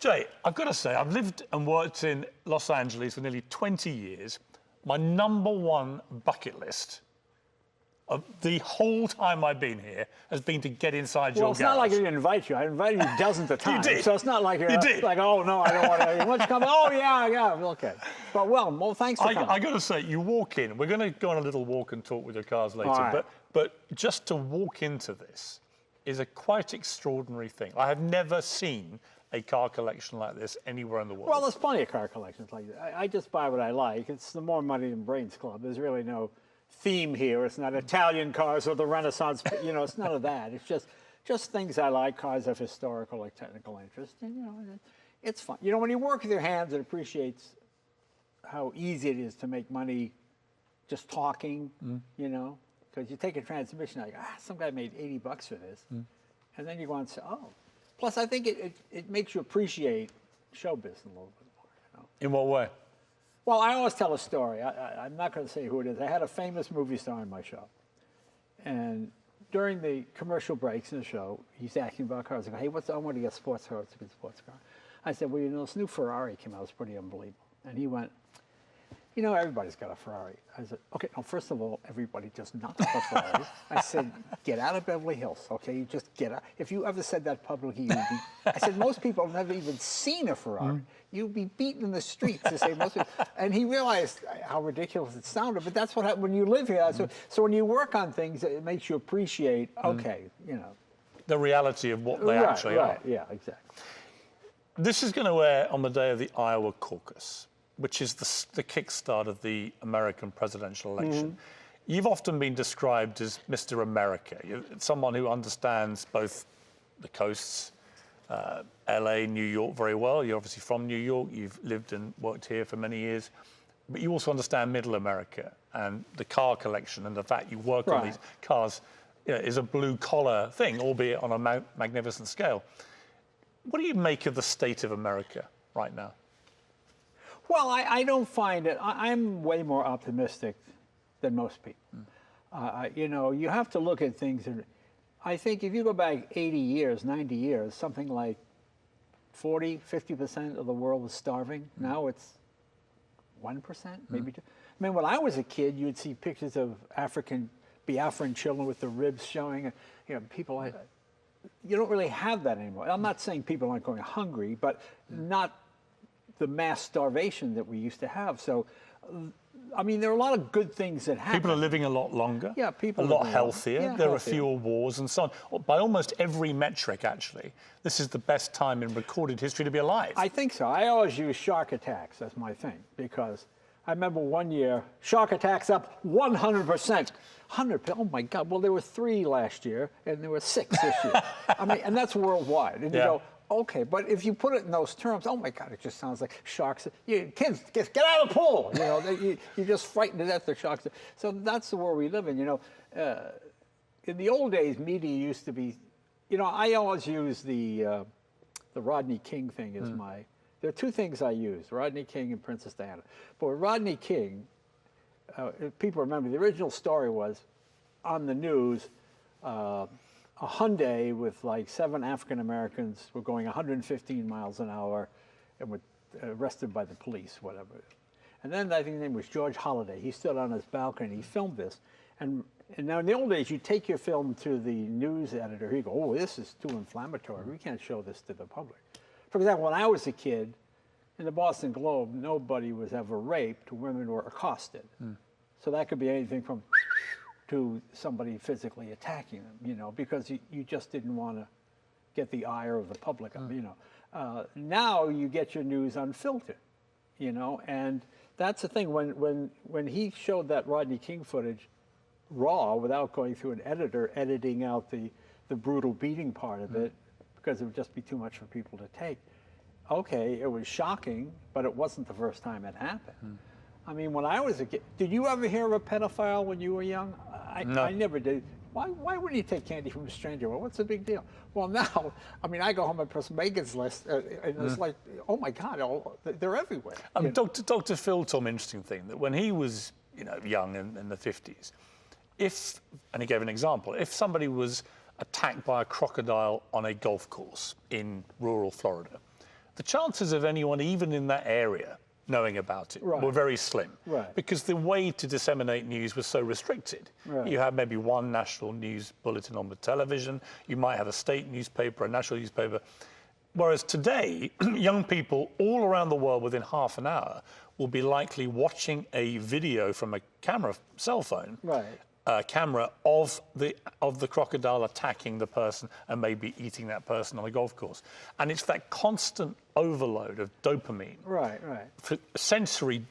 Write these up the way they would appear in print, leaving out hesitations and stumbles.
Jay, I've got to say, I've lived and worked in Los Angeles for nearly 20 years. My #1 bucket list of the whole time I've been here has been to get inside your garage. Well, it's not like I didn't invite you. I invited you dozens of times. You did. So it's not like you're did. like, oh, no, I don't want to. Why don't you come? Oh, yeah, okay. But, well, thanks for coming. I got to say, you walk in. We're going to go on a little walk and talk with your cars later. Right. But just to walk into this is a quite extraordinary thing. I have never seen a car collection like this anywhere in the world. Well, there's plenty of car collections like that. I just buy what I like. It's the More Money Than Brains Club. There's really no theme here. It's not Italian cars or the Renaissance. It's none of that. It's just things I like, cars of historical or technical interest. And, it's fun. When you work with your hands, it appreciates how easy it is to make money just talking, because you take a transmission, like, some guy made $80 for this. And then you go and say, oh. Plus, I think it makes you appreciate show business a little bit more. In what way? Well, I always tell a story. I'm not going to say who it is. I had a famous movie star in my show. And during the commercial breaks in the show, he's asking about cars. I go, hey, I want to get a sports car. It's a good sports car. I said, well, this new Ferrari came out. It's pretty unbelievable. And he went, everybody's got a Ferrari. I said, okay, now, first of all, everybody does not have a Ferrari. I said, get out of Beverly Hills, okay? You just get out. If you ever said that publicly, you'd be... I said, most people have never even seen a Ferrari. You'd be beaten in the streets to say most people... And he realized how ridiculous it sounded, but that's what happens when you live here. So when you work on things, it makes you appreciate, okay, the reality of what they actually are. Yeah, exactly. This is going to air on the day of the Iowa caucus, which is the kickstart of the American presidential election. You've often been described as Mr. America. You're someone who understands both the coasts, LA, New York very well. You're obviously from New York. You've lived and worked here for many years. But you also understand Middle America and the car collection and the fact you work on these cars is a blue-collar thing, albeit on a magnificent scale. What do you make of the state of America right now? Well, I don't find it. I'm way more optimistic than most people. You have to look at things. And I think if you go back 80 years, 90 years, something like 40, 50% of the world was starving. Now it's 1%, maybe 2%. I mean, when I was a kid, you'd see pictures of Biafran children with the ribs showing. People. You don't really have that anymore. I'm not saying people aren't going hungry, but not the mass starvation that we used to have. So, I mean, there are a lot of good things that happen. People are living a lot longer. Yeah, people a lot healthier. Yeah, there are fewer wars and so on. By almost every metric, actually, this is the best time in recorded history to be alive. I think so. I always use shark attacks as my thing because I remember one year, shark attacks up 100%. 100%. Oh my God! Well, there were 3 last year, and there were 6 this year. I mean, and that's worldwide. And you go, okay, but if you put it in those terms, oh my God, it just sounds like sharks. Kids, get out of the pool. You're just frightened to death of sharks. So that's the world we live in. In the old days, media used to be. I always use the Rodney King thing as my. There are 2 things I use: Rodney King and Princess Diana. But with Rodney King. If people remember, the original story was on the news, a Hyundai with like 7 African Americans were going 115 miles an hour and were arrested by the police, whatever. And then I think his name was George Holliday. He stood on his balcony and he filmed this. And now in the old days, you take your film to the news editor. He'd go, oh, this is too inflammatory. We can't show this to the public. For example, when I was a kid, in the Boston Globe, nobody was ever raped. Women were accosted. So that could be anything from to somebody physically attacking them, because you just didn't want to get the ire of the public, Now you get your news unfiltered, and that's the thing. When he showed that Rodney King footage raw without going through an editor, editing out the brutal beating part of it, because it would just be too much for people to take. Okay, it was shocking, but it wasn't the first time it happened. I mean, when I was a kid, did you ever hear of a pedophile when you were young? No. I never did. Why wouldn't you take candy from a stranger? Well, what's the big deal? Well, now, I mean, I go home and press Megan's list, and it's like, oh my God, they're everywhere. Dr. Phil told me an interesting thing, that when he was young in the 50s, and he gave an example, if somebody was attacked by a crocodile on a golf course in rural Florida, the chances of anyone even in that area knowing about it were very slim. Right. Because the way to disseminate news was so restricted. Right. You had maybe one national news bulletin on the television, you might have a state newspaper, a national newspaper. Whereas today, young people all around the world within half an hour will be likely watching a video from a camera, cell phone, camera of the crocodile attacking the person and maybe eating that person on a golf course. And it's that constant overload of dopamine, for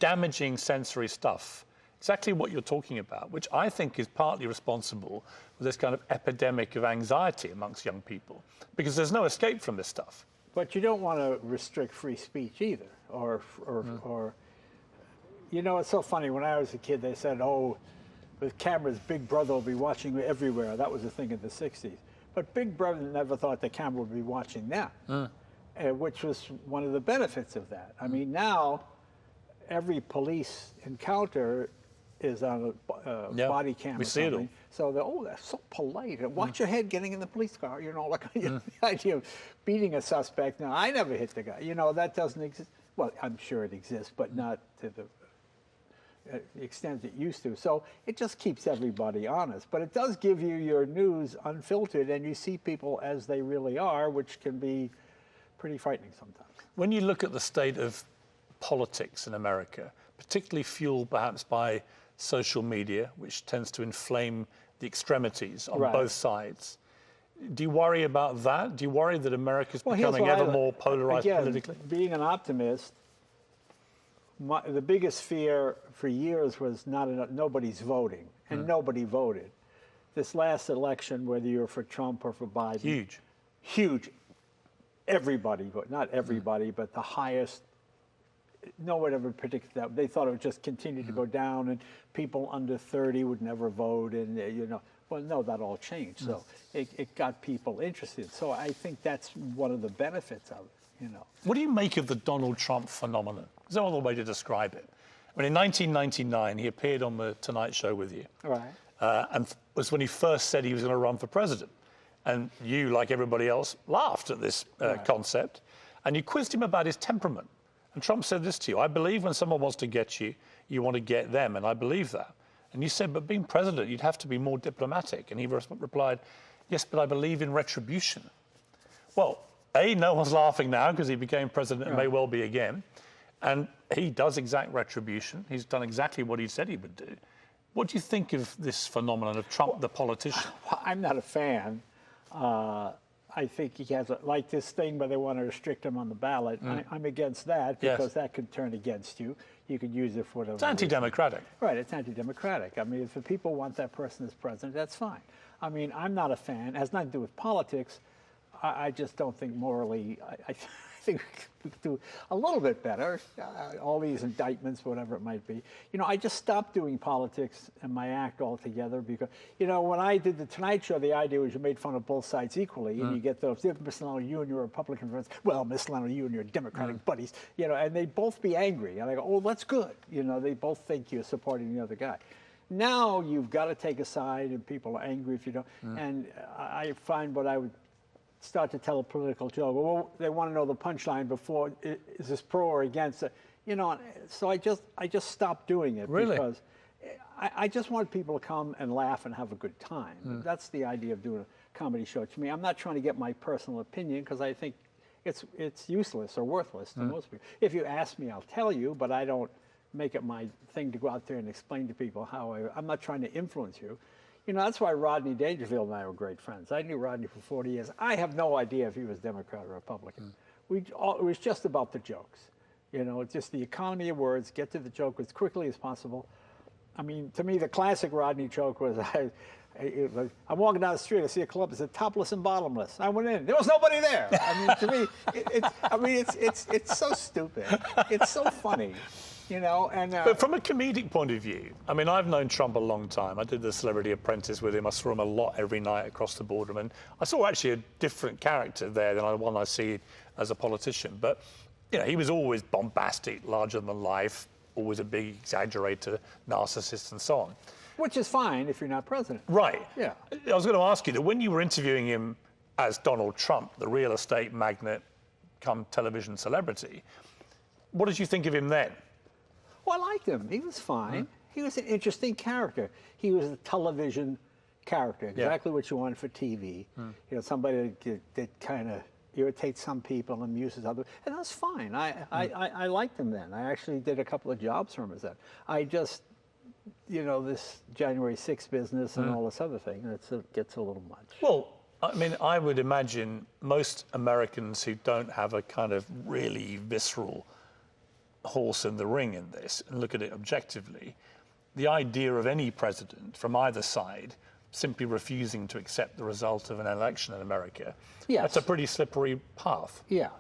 damaging sensory stuff, exactly what you're talking about, which I think is partly responsible for this kind of epidemic of anxiety amongst young people, because there's no escape from this stuff. But you don't want to restrict free speech either, you know, it's so funny. When I was a kid, they said, "Oh, with cameras, Big Brother will be watching you everywhere." That was a thing in the '60s. But Big Brother never thought the camera would be watching them, which was one of the benefits of that. I mean, now every police encounter is on a body cam or something. So they're, oh, that's so polite. And watch your head getting in the police car. You know, like the idea of beating a suspect. Now, I never hit the guy. You know, that doesn't exist. Well, I'm sure it exists, but not to the extent it used to. So it just keeps everybody honest. But it does give you your news unfiltered, and you see people as they really are, which can be pretty frightening sometimes. When you look at the state of politics in America, particularly fueled perhaps by social media, which tends to inflame the extremities on both sides, do you worry about that? Do you worry that America's becoming ever more polarized politically? Being an optimist, the biggest fear for years was nobody's voting, and nobody voted. This last election, whether you're for Trump or for Biden, huge. Everybody voted, not everybody, but the highest. No one ever predicted that. They thought it would just continue to go down, and people under 30 would never vote, and you know. Well, no, that all changed. So it got people interested. So I think that's one of the benefits of it, you know. What do you make of the Donald Trump phenomenon? Is there no other way to describe it? I mean, in 1999, he appeared on the Tonight Show with you. And was when he first said he was going to run for president. And you, like everybody else, laughed at this concept. And you quizzed him about his temperament. And Trump said this to you: "I believe when someone wants to get you, you want to get them, and I believe that." And you said, "But being president, you'd have to be more diplomatic." And he replied, "Yes, but I believe in retribution." Well, A, no one's laughing now because he became president and may well be again. And he does exact retribution. He's done exactly what he said he would do. What do you think of this phenomenon of Trump, the politician? Well, I'm not a fan. I think he has, like this thing where they want to restrict him on the ballot. I'm against that because that could turn against you. You could use it for whatever. It's anti-democratic. Right, it's anti-democratic. I mean, if the people want that person as president, that's fine. I mean, I'm not a fan. It has nothing to do with politics. I just don't think morally, I think we could do a little bit better. All these indictments, whatever it might be. You know, I just stopped doing politics and my act altogether because, you know, when I did the Tonight Show, the idea was you made fun of both sides equally, and you get those, Miss Leno, you and your Republican friends, well, Miss Leno, you and your Democratic buddies, you know, and they'd both be angry. And I go, oh, that's good. You know, they both think you're supporting the other guy. Now you've got to take a side, and people are angry if you don't. And I find what I would start to tell a political joke. Well, they want to know the punchline before, is this pro or against it? You know, so I just stopped doing it because I just want people to come and laugh and have a good time. That's the idea of doing a comedy show to me. I'm not trying to get my personal opinion because I think it's useless or worthless to most people. If you ask me, I'll tell you, but I don't make it my thing to go out there and explain to people how I'm not trying to influence you. You know, that's why Rodney Dangerfield and I were great friends. I knew Rodney for 40 years. I have no idea if he was Democrat or Republican. It was just about the jokes. You know, it's just the economy of words, get to the joke as quickly as possible. I mean, to me, the classic Rodney joke was, I'm walking down the street, I see a club that said topless and bottomless. I went in, there was nobody there. I mean, to me, it's so stupid. It's so funny. You know, and but from a comedic point of view, I mean, I've known Trump a long time. I did the Celebrity Apprentice with him. I saw him a lot every night across the boardroom, and I saw actually a different character there than the one I see as a politician. But you know, he was always bombastic, larger than life, always a big exaggerator, narcissist, and so on. Which is fine if you're not president. Right. Yeah. I was going to ask you that when you were interviewing him as Donald Trump, the real estate magnate, become television celebrity. What did you think of him then? Well, I liked him. He was fine. He was an interesting character. He was a television character, exactly what you wanted for TV. You know, somebody that kind of irritates some people, amuses others, and that's fine. I liked him then. I actually did a couple of jobs for him as that. I just, you know, this January 6th business and all this other thing, it gets a little much. Well, I mean, I would imagine most Americans who don't have a kind of really visceral horse in the ring in this and look at it objectively, the idea of any president from either side simply refusing to accept the result of an election in America, that's a pretty slippery path. Yeah,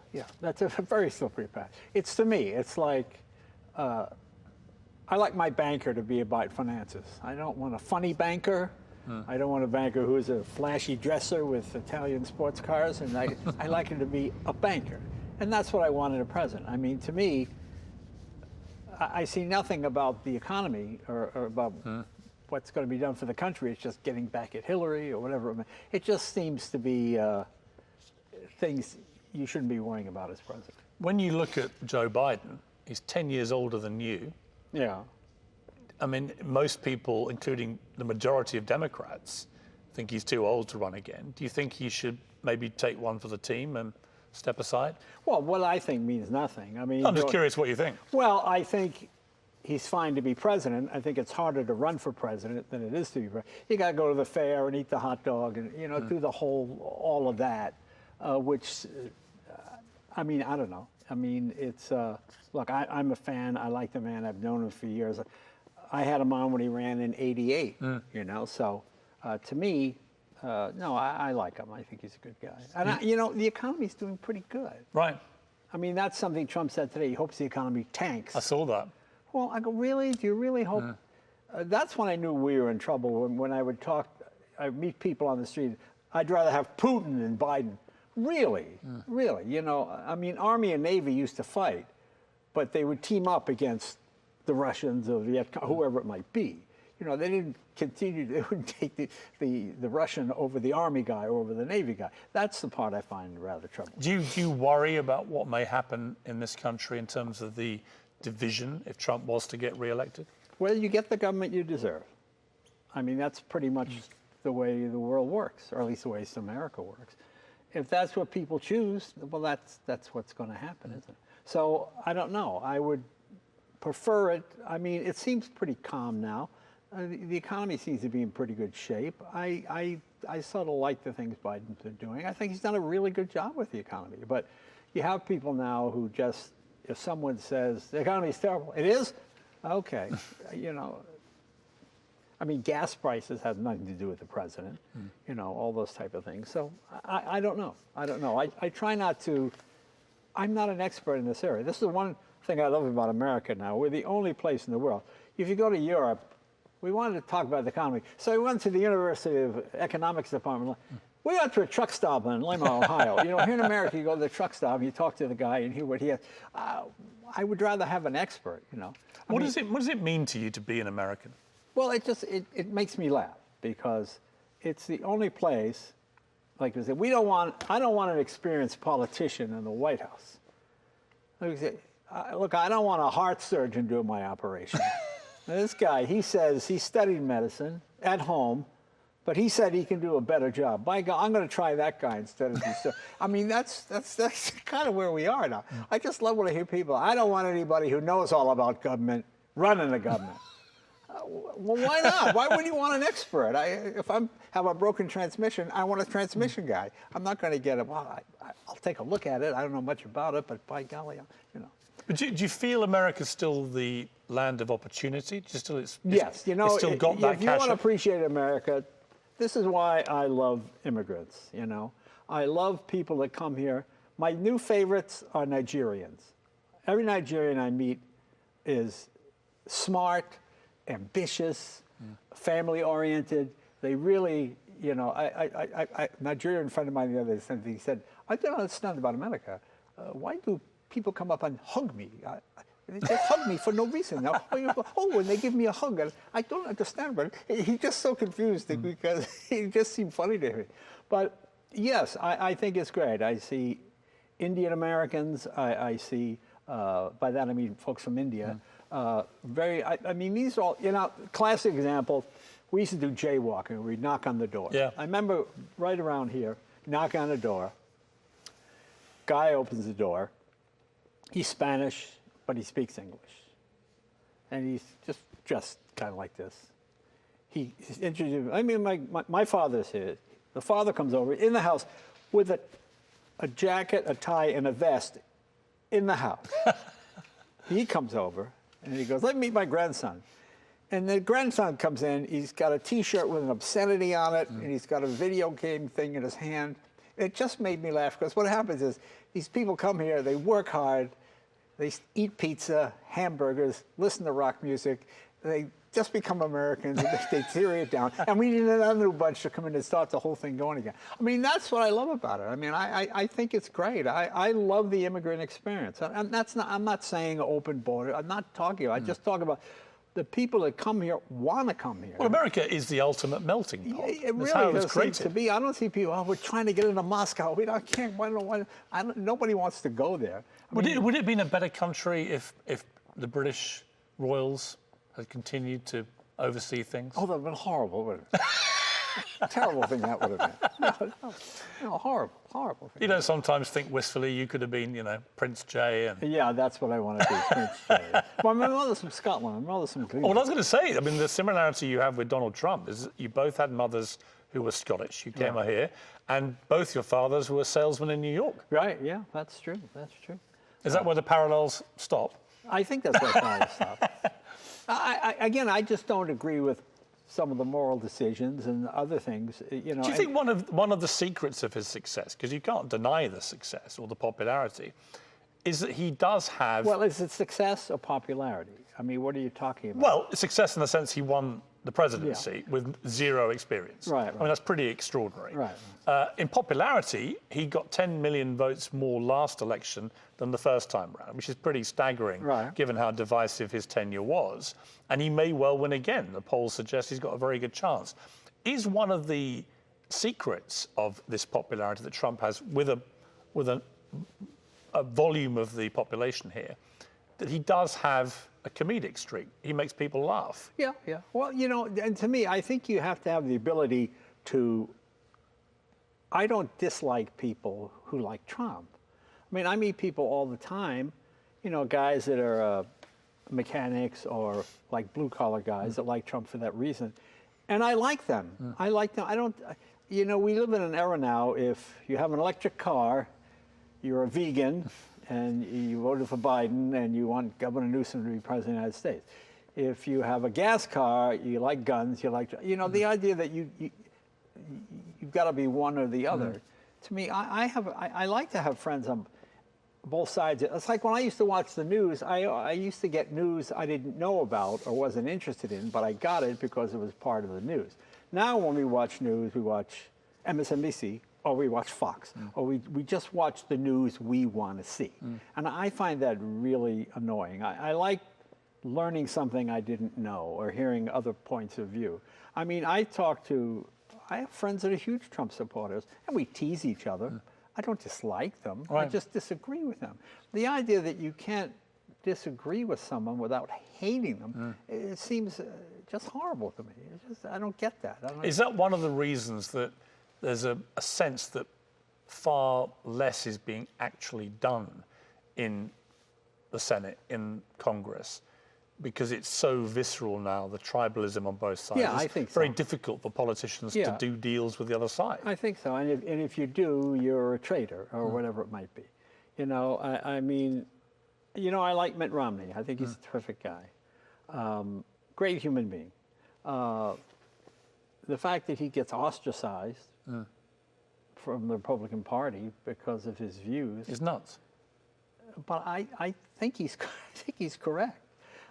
that's a very slippery path. It's, to me, it's like, I like my banker to be about finances. I don't want a funny banker. I don't want a banker who's a flashy dresser with Italian sports cars, and I like him to be a banker. And that's what I want in a president. I mean, to me, I see nothing about the economy or about what's going to be done for the country. It's just getting back at Hillary or whatever. It just seems to be things you shouldn't be worrying about as president. When you look at Joe Biden, he's 10 years older than you. Yeah. I mean, most people, including the majority of Democrats, think he's too old to run again. Do you think he should maybe take one for the team and step aside? Well, what I think means nothing. I mean, I'm just curious what you think. Well, I think he's fine to be president. I think it's harder to run for president than it is to be president. You got to go to the fair and eat the hot dog and, you know, do the all of that, which, I mean, I don't know. I mean, it's, look, I'm a fan. I like the man. I've known him for years. I had him on when he ran in '88, you know, so to me, no, I like him. I think he's a good guy. And, you know, the economy's doing pretty good. Right. I mean, that's something Trump said today. He hopes the economy tanks. I saw that. Well, I go, really? Do you really hope? That's when I knew we were in trouble. When I would talk, I meet people on the street. I'd rather have Putin than Biden. Really? Really? You know, I mean, Army and Navy used to fight, but they would team up against the Russians or whoever it might be. You know, they didn't continue. They wouldn't take the Russian over the Army guy or over the Navy guy. That's the part I find rather troubling. Do you worry about what may happen in this country in terms of the division if Trump was to get reelected? Well, you get the government you deserve. I mean, that's pretty much the way the world works, or at least the way America works. If that's what people choose, well, that's what's going to happen, isn't it? So I don't know. I would prefer it. I mean, it seems pretty calm now. The economy seems to be in pretty good shape. I sort of like the things Biden's been doing. I think he's done a really good job with the economy. But you have people now who just, if someone says the economy is terrible, it is? Okay. You know, I mean, gas prices have nothing to do with the president, you know, all those type of things. So I don't know. I don't know. I try not to, I'm not an expert in this area. This is the one thing I love about America now. We're the only place in the world. If you go to Europe, we wanted to talk about the economy. So we went to the University of Economics department. We went to a truck stop in Lima, Ohio. You know, here in America, you go to the truck stop and you talk to the guy and hear what he has. I would rather have an expert, you know. What does it mean to you to be an American? Well, it makes me laugh because it's the only place, like I said, I don't want an experienced politician in the White House. Like I said, look, I don't want a heart surgeon doing my operation. Now, this guy, he says he studied medicine at home, but he said he can do a better job. By God, I'm going to try that guy instead of this. I mean, that's kind of where we are now. I just love when I hear people, I don't want anybody who knows all about government running the government. Well, why not? Why would you want an expert? If I have a broken transmission, I want a transmission guy. I'm not going to get it. Well, I'll take a look at it. I don't know much about it, but by golly, you know. But do you feel America's still the land of opportunity? Yes, you know, it's still got that if you want to appreciate America, this is why I love immigrants, you know. I love people that come here. My new favorites are Nigerians. Every Nigerian I meet is smart, ambitious, family-oriented. They really, you know, a Nigerian friend of mine the other day, he said, I don't understand about America. Why do people come up and hug me? They just hug me for no reason. Now, when they give me a hug, I don't understand, but he's just so confused because it just seemed funny to me. But yes, I think it's great. I see Indian Americans, I see, by that I mean folks from India, I mean, these are all, classic example, we used to do jaywalking, we'd knock on the door. Yeah. I remember right around here, knock on the door, guy opens the door, he's Spanish, but he speaks English. And he's just kind of like this. He's introduced, I mean, my father's here. The father comes over in the house with a jacket, a tie, and a vest in the house. He comes over and he goes, let me meet my grandson. And the grandson comes in, he's got a T-shirt with an obscenity on it, and he's got a video game thing in his hand. It just made me laugh, because what happens is these people come here, they work hard, they eat pizza, hamburgers, listen to rock music, they just become Americans, and they theory it down. And we need another new bunch to come in and start the whole thing going again. I mean, that's what I love about it. I mean, I think it's great. I love the immigrant experience. And that's not, I'm not saying open border. I'm not talking about, I just talk about the people that come here want to come here. Well, America is the ultimate melting pot. It That's how it really was does created. seem to be. I don't see people, oh, we're trying to get into Moscow. I can't, nobody wants to go there. Would it have been a better country if the British royals had continued to oversee things? Oh, that would have been horrible, wouldn't it? Terrible thing that would have been. No, horrible thing. You don't sometimes think wistfully you could have been, Prince Jay and... Yeah, that's what I want to be, Prince Jay. Well, my mother's from Scotland. My mother's from Cleveland. Well, I was going to say, I mean, the similarity you have with Donald Trump is that you both had mothers who were Scottish. You came out here, and both your fathers were salesmen in New York. Right, yeah, that's true. That's true. Is that where the parallels stop? I think that's where parallels stop. Again, I just don't agree with some of the moral decisions and other things, Do you think one of the secrets of his success, because you can't deny the success or the popularity, is that he does have... Well, is it success or popularity? I mean, what are you talking about? Well, success in the sense he won the presidency with zero experience. Right. I mean, that's pretty extraordinary. Right. In popularity, he got 10 million votes more last election than the first time round, which is pretty staggering, given how divisive his tenure was. And he may well win again. The polls suggest he's got a very good chance. Is one of the secrets of this popularity that Trump has with a volume of the population here, that he does have a comedic streak? He makes people laugh. Yeah. Well, and to me, I think you have to have the ability to... I don't dislike people who like Trump. I mean, I meet people all the time, guys that are mechanics or like blue-collar guys that like Trump for that reason. And I like them. I like them. I don't... we live in an era now, if you have an electric car, you're a vegan, and you voted for Biden, and you want Governor Newsom to be president of the United States. If you have a gas car, you like guns, you like... the idea that you've got to be one or the other. To me, I like to have friends on both sides. It's like when I used to watch the news, I used to get news I didn't know about or wasn't interested in, but I got it because it was part of the news. Now when we watch news, we watch MSNBC, or we watch Fox, or we just watch the news we want to see. And I find that really annoying. I like learning something I didn't know or hearing other points of view. I mean, I have friends that are huge Trump supporters, and we tease each other. I don't dislike them. Right. I just disagree with them. The idea that you can't disagree with someone without hating them, it seems just horrible to me. I don't get that. Is that one of the reasons that there's a sense that far less is being actually done in the Senate, in Congress, because it's so visceral now, the tribalism on both sides? Yeah, I think so. Very difficult for politicians to do deals with the other side. I think so, and if you do, you're a traitor, or whatever it might be. I mean, I like Mitt Romney. I think he's a terrific guy. Great human being. The fact that he gets ostracized from the Republican Party because of his views is nuts. But I think he's correct.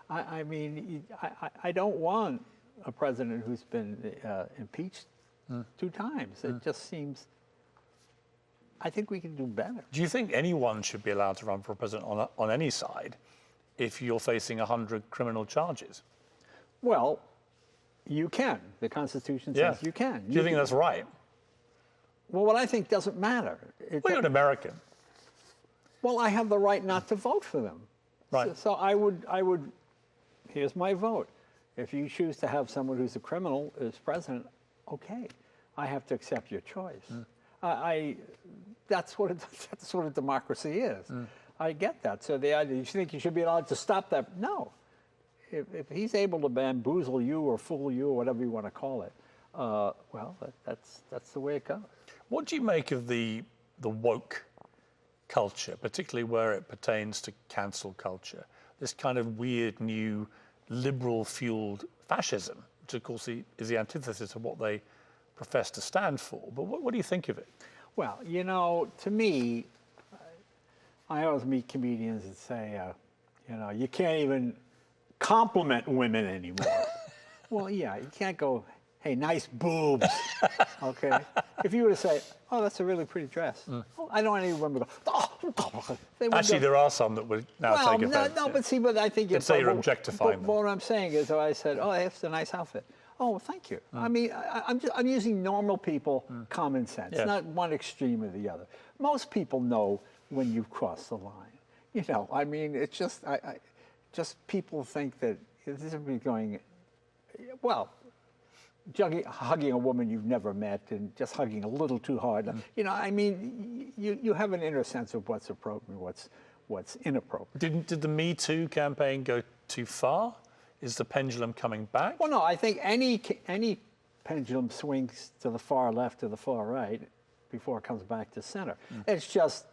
I mean, I don't want a president who's been impeached 2 times. It just seems. I think we can do better. Do you think anyone should be allowed to run for president on any side if you're facing 100 criminal charges? Well, you can. The Constitution says you can. Do you think that's right? Well, what I think doesn't matter. Well, you're an American. Well, I have the right not to vote for them. Right. So I would, here's my vote. If you choose to have someone who's a criminal as president, okay, I have to accept your choice. That's what a democracy is. I get that. So the idea, you think you should be allowed to stop that? No. If he's able to bamboozle you or fool you or whatever you want to call it, well, that's the way it goes. What do you make of the woke culture, particularly where it pertains to cancel culture? This kind of weird new liberal-fueled fascism, which of course is the antithesis of what they profess to stand for. But what do you think of it? Well, you know, to me, I always meet comedians that say, you know, you can't even compliment women anymore. Well, yeah, you can't go, hey, nice boobs, okay? If you were to say, oh, that's a really pretty dress. Oh, I don't want any women to go, oh. Actually, there are some that would now take offense. No, but see, but I think you'd say you're objectifying them. But what I'm saying is, I said, oh, that's a nice outfit. Oh, well, thank you. I mean, I'm using normal people, common sense, not one extreme or the other. Most people know when you've crossed the line. You know, I mean, it's just, just people think that this is going, well, hugging a woman you've never met and just hugging a little too hard. You know, I mean, you have an inner sense of what's appropriate and what's inappropriate. Did the Me Too campaign go too far? Is the pendulum coming back? Well, no, I think any pendulum swings to the far left or the far right before it comes back to center. It's just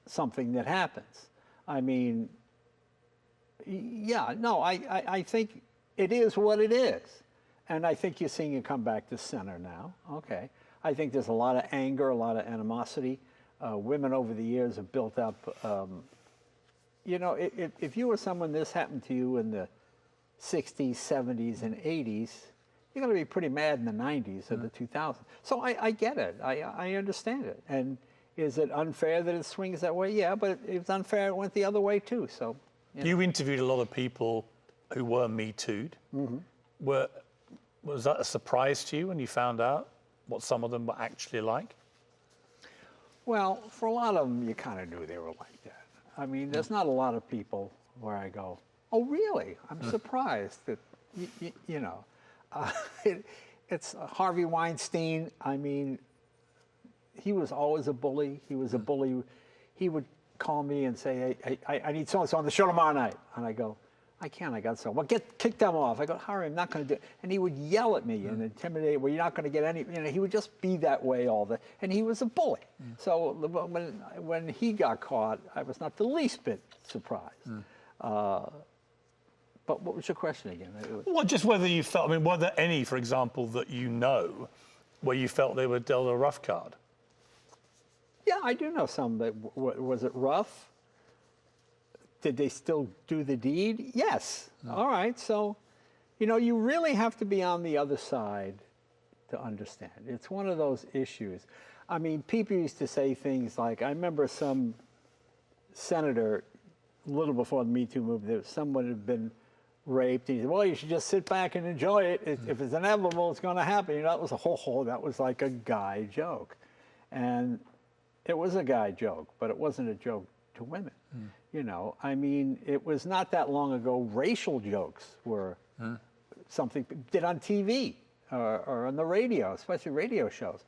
something that happens. I mean, yeah, no, I think it is what it is. And I think you're seeing it come back to center now. Okay. I think there's a lot of anger, a lot of animosity. Women over the years have built up, you know, if you were someone this happened to you in the 60s, 70s, and 80s, you're going to be pretty mad in the 90s or the 2000s. So I get it. I understand it. And is it unfair that it swings that way? Yeah, but it's unfair it went the other way too. So you interviewed a lot of people who were Me Too'd. Was that a surprise to you when you found out what some of them were actually like? Well, for a lot of them, you kind of knew they were like that. I mean, there's not a lot of people where I go, oh, really? I'm surprised that, you know. It's Harvey Weinstein. I mean, he was always a bully. He was a bully. He would call me and say, hey, I need so-and-so on the show tomorrow night. And I go, I can't, I got so. Well, kick them off. I go, Harry, I'm not going to do it. And he would yell at me and intimidate, well, you're not going to get any, you know, he would just be that way all the, and he was a bully. So when he got caught, I was not the least bit surprised. But what was your question again? Well, just whether you felt, I mean, were there any, for example, that you know, where you felt they were dealt a rough card? Yeah, I do know some that, was it rough? Did they still do the deed? Yes. All right. So, you know, you really have to be on the other side to understand. It's one of those issues. I mean, people used to say things like, I remember some senator, a little before the Me Too movement, someone had been raped. And he said, well, you should just sit back and enjoy it. If it's inevitable, it's going to happen. You know, that was that was like a guy joke. And it was a guy joke, but it wasn't a joke to women. You know, I mean, it was not that long ago racial jokes were something did on TV or on the radio, especially radio shows.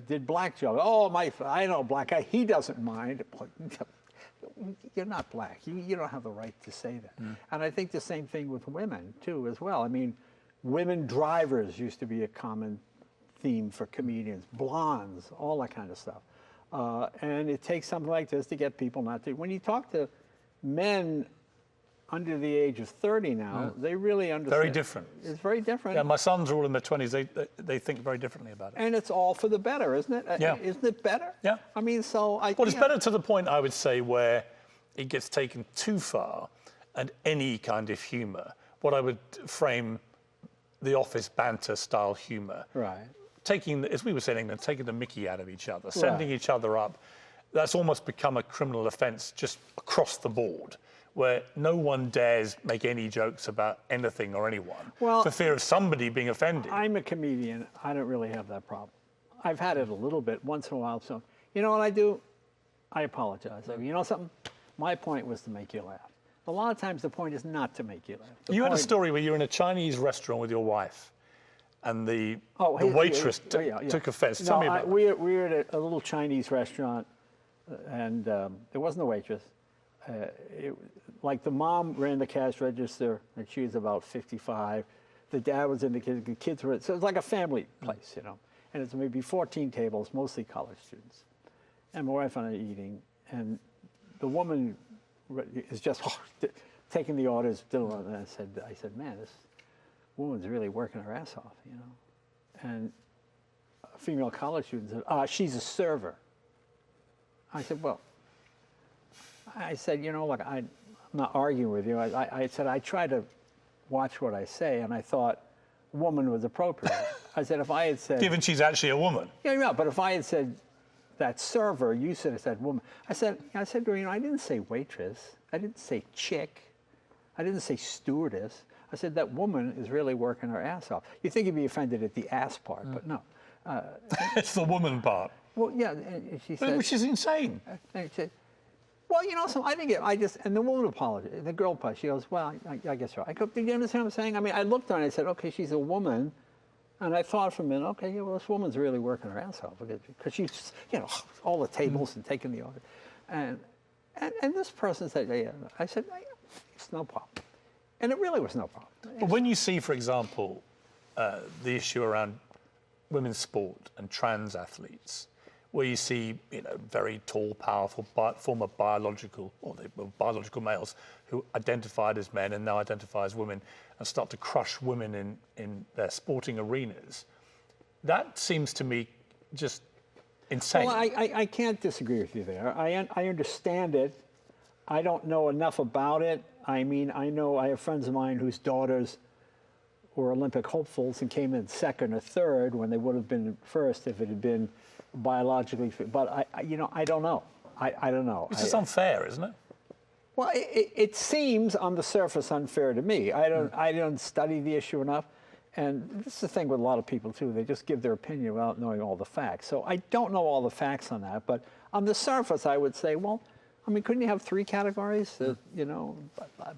Did black jokes. Oh, I know a black guy, he doesn't mind. You're not black. You don't have the right to say that. And I think the same thing with women, too, as well. I mean, women drivers used to be a common theme for comedians, blondes, all that kind of stuff. And it takes something like this to get people not to. When you talk to men under the age of 30 now, they really understand. Very different. It's very different. Yeah, my sons are all in their 20s. They think very differently about it. And it's all for the better, isn't it? Yeah. Isn't it better? Yeah. I mean, so I. Well, it's better to the point, I would say, where it gets taken too far, and any kind of humour, what I would frame the office banter style humour. Right. Taking, as we were saying, taking the mickey out of each other, sending each other up, that's almost become a criminal offence just across the board, where no one dares make any jokes about anything or anyone for fear of somebody being offended. I'm a comedian. I don't really have that problem. I've had it a little bit once in a while. So, you know what I do? I apologize. You know something? My point was to make you laugh. A lot of times the point is not to make you laugh. You had a story where you were in a Chinese restaurant with your wife, and the waitress took offense. Tell me about that. We were at a little Chinese restaurant, and there wasn't a waitress. Like the mom ran the cash register, and she was about 55. The dad was in the kids were, so it was like a family place, you know. And it's maybe 14 tables, mostly college students. And my wife and I are eating, and the woman is just taking the orders. And I said, man, this woman's really working her ass off, you know. And a female college student said, she's a server. I said, well, you know, look, I'm not arguing with you. I said, I try to watch what I say, and I thought woman was appropriate. I said, if I had said... Given she's actually a woman. Yeah, but if I had said that server, you should have said woman. I said to her, you know, I didn't say waitress. I didn't say chick. I didn't say stewardess. I said that woman is really working her ass off. You think you'd be offended at the ass part, but no. It's the woman part. Well, yeah, and she said... Which is insane. And she said, well, you know, so I didn't and the woman apologized. The girl apologized. She goes, well, I guess so. I go, do you understand what I'm saying? I mean, I looked at her and I said, okay, she's a woman. And I thought for a minute, okay, yeah, well, this woman's really working her ass off because she's, you know, all the tables and taking the order. And this person said, yeah. I said, it's no problem. And it really was no problem. But when you see, for example, the issue around women's sport and trans athletes, where you see, you know, very tall, powerful, former biological males who identified as men and now identify as women and start to crush women in their sporting arenas, that seems to me just insane. Well, I can't disagree with you there. I understand it. I don't know enough about it. I mean, I have friends of mine whose daughters were Olympic hopefuls and came in second or third when they would have been first if it had been biologically fit. But you know, I don't know. I don't know. It's just unfair, isn't it? Well, it seems on the surface unfair to me. I don't study the issue enough, and this is the thing with a lot of people too. They just give their opinion without knowing all the facts. So I don't know all the facts on that, but on the surface, I would say, well, I mean, couldn't you have 3 categories? You know,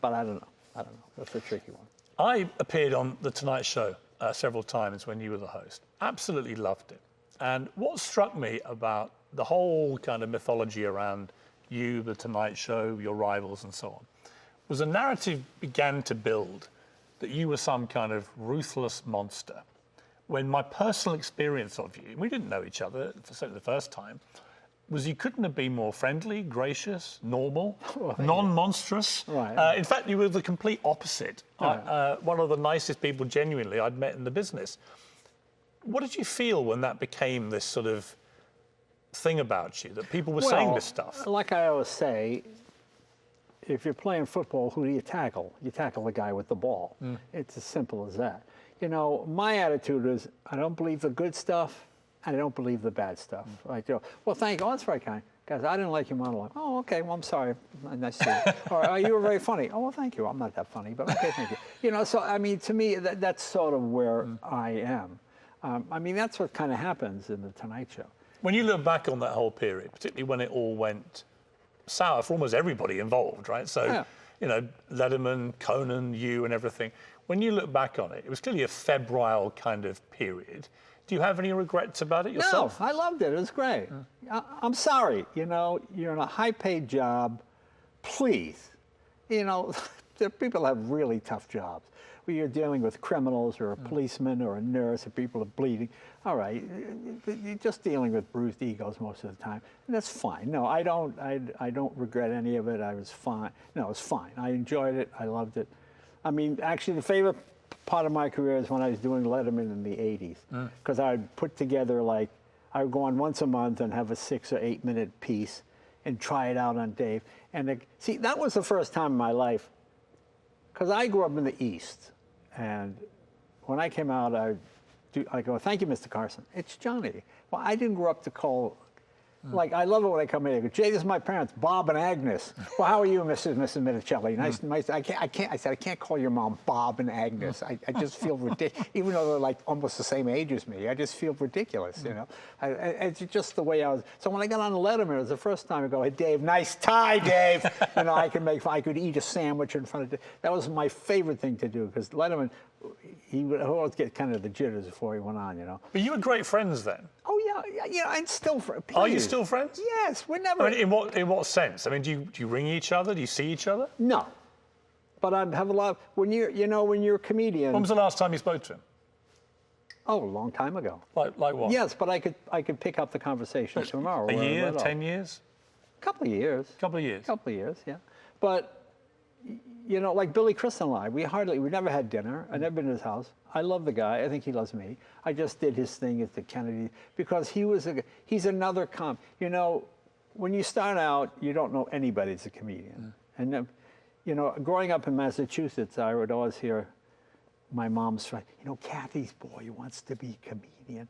but I don't know. I don't know. That's a tricky one. I appeared on The Tonight Show several times when you were the host. Absolutely loved it. And what struck me about the whole kind of mythology around you, The Tonight Show, your rivals and so on, was a narrative began to build that you were some kind of ruthless monster. When my personal experience of you, we didn't know each other for certainly the first time, was you couldn't have been more friendly, gracious, normal, non-monstrous. Right. In fact, you were the complete opposite. Right. One of the nicest people genuinely I'd met in the business. What did you feel when that became this sort of thing about you, that people were saying this stuff? Like I always say, if you're playing football, who do you tackle? You tackle the guy with the ball. It's as simple as that. You know, my attitude is I don't believe the good stuff, and I don't believe the bad stuff. Like, you know, well, thank you. Oh, that's very kind. Guys, I didn't like your monologue. Oh, okay. Well, I'm sorry. Nice to see you. Or you were very funny. Oh, well, thank you. I'm not that funny, but okay, thank you. You know, so I mean, to me, that's sort of where I am. I mean, that's what kind of happens in The Tonight Show. When you look back on that whole period, particularly when it all went sour for almost everybody involved, right? So, you know, Letterman, Conan, you and everything. When you look back on it, it was clearly a febrile kind of period. Do you have any regrets about it yourself? No, I loved it. It was great. I'm sorry. You know, you're in a high-paid job. Please. You know, people have really tough jobs. Where you're dealing with criminals or a policeman or a nurse and people are bleeding. All right, you're just dealing with bruised egos most of the time. And that's fine. No, I don't regret any of it. I was fine. No, it was fine. I enjoyed it. I loved it. I mean, actually, the favorite part of my career is when I was doing Letterman in the 80s. Because I'd put together, like, I would go on once a month and have a 6 or 8 minute piece and try it out on Dave. And see, that was the first time in my life, because I grew up in the East. And when I came out, I go, thank you, Mr. Carson. It's Johnny. Well, I didn't grow up to call Like, I love it when I come in. They go, Jay, this is my parents, Bob and Agnes. Well, how are you, Mrs. and Mrs. Minicelli? Nice. I said, I can't call your mom Bob and Agnes. I just feel ridiculous. Even though they're like almost the same age as me, I just feel ridiculous, you know? It's just the way I was. So when I got on Letterman, it was the first time I go, hey, Dave, nice tie, Dave. You know, I could eat a sandwich in front of Dave. That was my favorite thing to do, because Letterman, he would always get kind of the jitters before he went on, you know? But you were great friends then. Oh, yeah, and still friends. Are you still friends? Yes, we're never. I mean, in what sense? I mean, do you ring each other? Do you see each other? No, but I have a lot of, when you're a comedian. When was the last time you spoke to him? Oh, a long time ago. Like what? Yes, but I could pick up the conversation tomorrow. A year, 10 years? Couple of years. Couple of years. Couple of years, yeah. But you know, like Billy Crystal and I, we never had dinner. I've never been to his house. I love the guy. I think he loves me. I just did his thing at the Kennedy because he's another you know, when you start out, you don't know anybody as a comedian. And you know, growing up in Massachusetts, I would always hear my mom's friend, you know, Kathy's boy wants to be a comedian.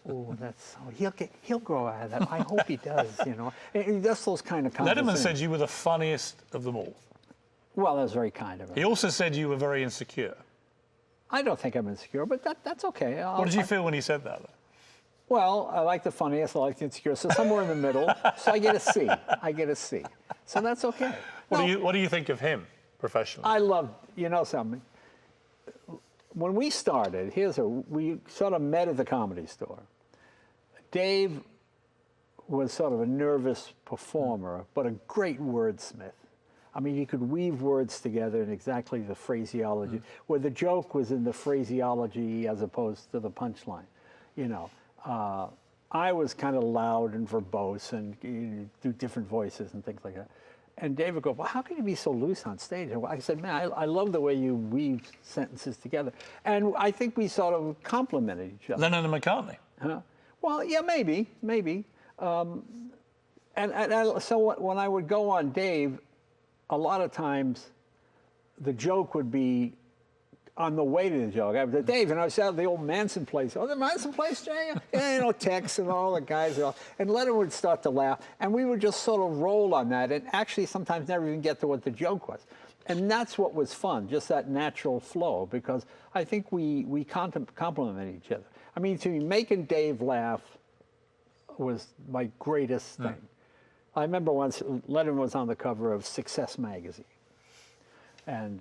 Oh, that's so, he'll grow out of that. I hope he does, you know. And just those kind of Letterman said you were the funniest of them all. Well, that was very kind of him. He also said you were very insecure. I don't think I'm insecure, but that's okay. What did you feel when he said that? Well, I like the funniest, I like the insecure, so somewhere in the middle. So I get a C. I get a C. So that's okay. What do you think of him professionally? I love, you know something? When we started, we sort of met at the Comedy Store. Dave was sort of a nervous performer, but a great wordsmith. I mean, he could weave words together in exactly the phraseology, where the joke was in the phraseology as opposed to the punchline. You know, I was kind of loud and verbose and do different voices and things like that. And Dave would go, well, how can you be so loose on stage? And I said, man, I love the way you weave sentences together. And I think we sort of complimented each other. Lennon and McCartney. Huh? Well, yeah, maybe. So when I would go on Dave, a lot of times the joke would be on the way to the joke. I would say, Dave, and I was out at the old Manson place. Oh, the Manson place, Jay? Yeah, you know, Tex and all the guys. And Leonard would start to laugh. And we would just sort of roll on that and actually sometimes never even get to what the joke was. And that's what was fun, just that natural flow, because I think we compliment each other. I mean, to me, making Dave laugh was my greatest thing. I remember once Letterman was on the cover of Success magazine. And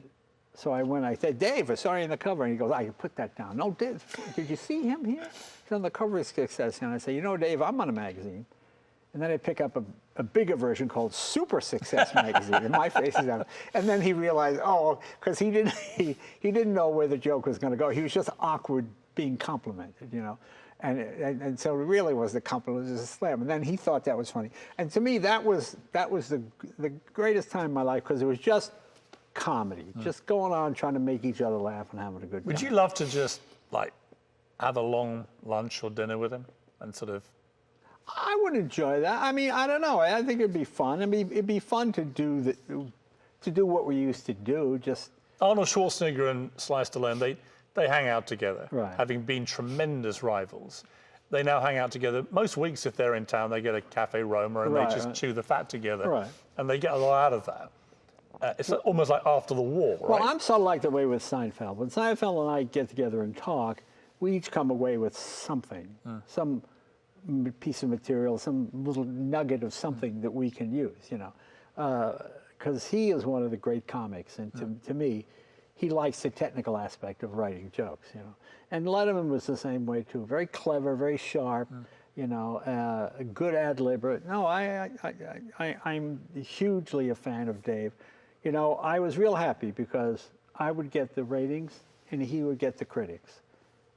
so I said, Dave, I saw you on the cover. And he goes, I put that down. No, did you see him here? He's on the cover of Success. And I say, you know, Dave, I'm on a magazine. And then I pick up a bigger version called Super Success magazine. And my face is on it. And then he realized, oh, because he didn't know where the joke was going to go. He was just awkward being complimented, you know. And so it really was the compliment, it was a slam. And then he thought that was funny. And to me, that was the greatest time in my life, because it was just comedy, just going on trying to make each other laugh and having a good time. Would you love to just like have a long lunch or dinner with him and sort of? I would enjoy that. I mean, I don't know. I think it'd be fun. I mean, it'd be fun to do what we used to do. Just Arnold Schwarzenegger and Sly Stallone, they hang out together, right, having been tremendous rivals. They now hang out together. Most weeks, if they're in town, they get a Cafe Roma and they just chew the fat together. Right. And they get a lot out of that. It's almost like after the war, right? Well, I'm sort of like the way with Seinfeld. When Seinfeld and I get together and talk, we each come away with something, some piece of material, some little nugget of something that we can use, you know. Because he is one of the great comics, and to me, he likes the technical aspect of writing jokes, you know. And Letterman was the same way too. Very clever, very sharp, you know, a good ad-libber. No, I'm hugely a fan of Dave. You know, I was real happy because I would get the ratings and he would get the critics.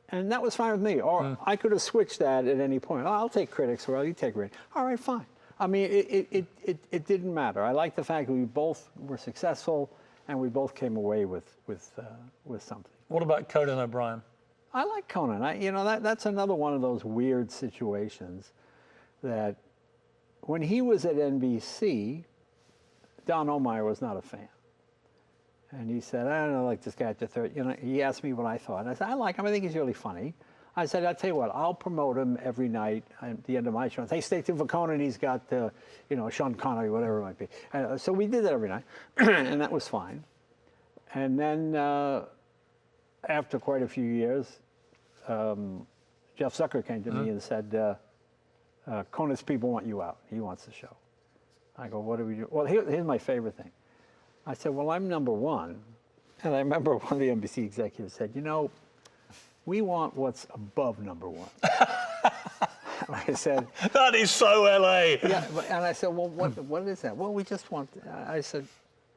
And that was fine with me. Or I could have switched that at any point. Oh, I'll take critics, or you take ratings. All right, fine. I mean, it didn't matter. I like the fact that we both were successful and we both came away with something. What about Conan O'Brien? I like Conan. You know, that's another one of those weird situations that when he was at NBC, Don Omeyer was not a fan. And he said, I don't know, like this guy at the third, you know, he asked me what I thought. And I said, I like him. I think he's really funny. I said, I'll tell you what, I'll promote him every night at the end of my show. Hey, stay tuned for Conan. He's got, Sean Connery, whatever it might be. So we did that every night, and that was fine. And then after quite a few years, Jeff Zucker came to me and said, Conan's people want you out. He wants the show. I go, what do we do? Well, here's my favorite thing. I said, well, I'm number one. And I remember one of the NBC executives said, we want what's above number one. I said, that is so LA. Yeah, and I said, well, what is that? Well, we just want, I said.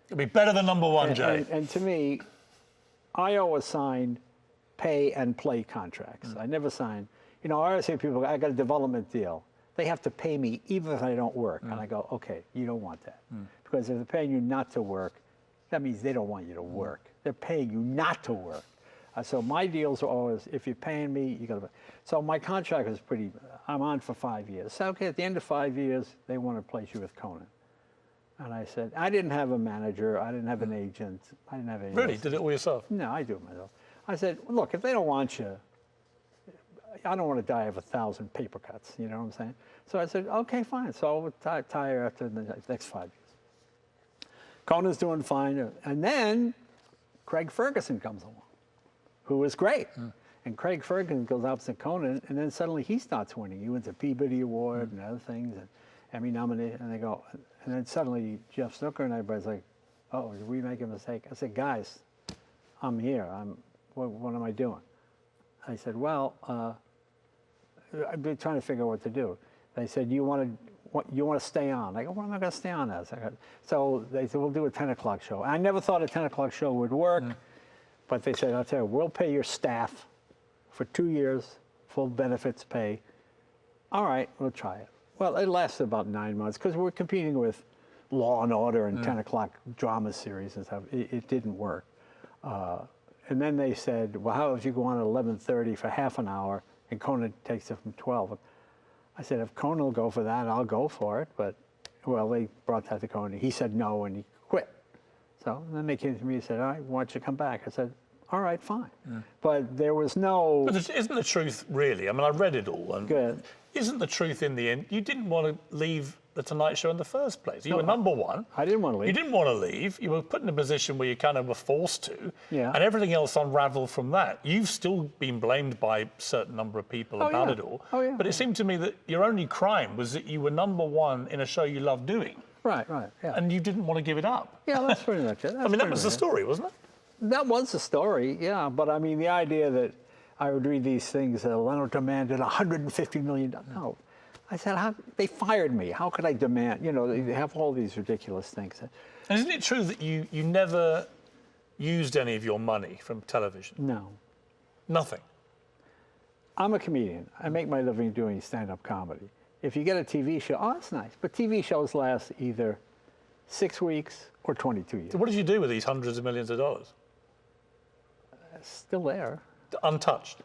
It'll be better than number one, Jay. And to me, I always signed pay and play contracts. I never signed, I always say to people, I got a development deal. They have to pay me even if I don't work. And I go, okay, you don't want that. Because if they're paying you not to work, that means they don't want you to work. They're paying you not to work. So my deals are always, if you're paying me, you got to. So my contract is pretty. I'm on for 5 years. So okay, at the end of 5 years, they want to place you with Conan. And I said, I didn't have a manager. I didn't have an agent. I didn't have any. Really? Did it all yourself? No, I do it myself. I said, look, if they don't want you, I don't want to die of 1,000 paper cuts. You know what I'm saying? So I said, okay, fine. So I'll retire after the next 5 years. Conan's doing fine. And then Craig Ferguson comes along, who was great. And Craig Ferguson goes out to Conan, and then suddenly he starts winning. He wins a Peabody Award and other things, and Emmy nomination. And they go, and then suddenly Jeff Snooker and everybody's like, oh, did we make a mistake? I said, guys, I'm here. What am I doing? I said, well, I've been trying to figure out what to do. They said, you want to stay on? I go, what am I going to stay on as? So they said, we'll do a 10 o'clock show. I never thought a 10 o'clock show would work, but they said, I'll tell you, we'll pay your staff for 2 years, full benefits pay. All right, we'll try it. Well, it lasted about 9 months because we're competing with Law and Order and 10 o'clock drama series and stuff. It didn't work. And then they said, well, how if you go on at 11:30 for half an hour and Conan takes it from 12? I said, if Conan will go for that, I'll go for it. But, well, they brought that to Conan. He said no, and he quit. So then they came to me and said, all right, why don't you come back? I said, all right, fine. But there was no... But isn't the truth, really, I mean, I read it all, and Good. Isn't the truth in the end, you didn't want to leave The Tonight Show in the first place. You were number one. I didn't want to leave. You didn't want to leave. You were put in a position where you kind of were forced to. Yeah. And everything else unraveled from that. You've still been blamed by a certain number of people about it all. Oh, yeah. But it seemed to me that your only crime was that you were number one in a show you loved doing. Right, yeah. And you didn't want to give it up. Yeah, that's pretty much it. I mean, that was the story, wasn't it? That was the story, yeah. But I mean, the idea that I would read these things that Leno demanded $150 million. No. I said, they fired me. How could I demand? They have all these ridiculous things. And isn't it true that you never used any of your money from television? No. Nothing? I'm a comedian. I make my living doing stand-up comedy. If you get a TV show, oh, that's nice. But TV shows last either 6 weeks or 22 years. So what did you do with these hundreds of millions of dollars? Still there. Untouched?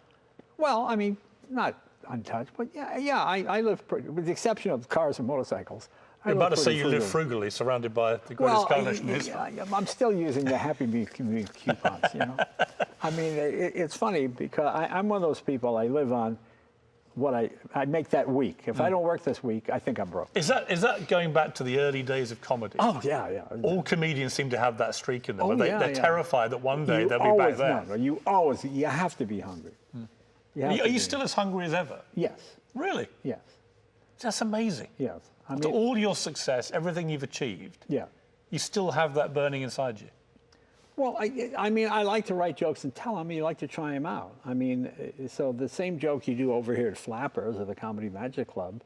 Well, I mean, not untouched, but yeah, I live pretty, with the exception of cars and motorcycles. You're about to say you live frugally, surrounded by the greatest carnation in history. I'm still using the Happy Meal coupons, I mean, it's funny because I'm one of those people, I live on what I make that week. If I don't work this week, I think I'm broke. Is that going back to the early days of comedy? Oh, yeah. All comedians seem to have that streak in them, Oh, where they're terrified that one day they'll be back there. No, you have to be hungry. Are you still as hungry as ever? Yes. Really? Yes. That's amazing. Yes. After all your success, everything you've achieved, you still have that burning inside you. Well, I mean, I like to write jokes and tell them. You like to try them out. I mean, so the same joke you do over here at Flappers or the Comedy Magic Club,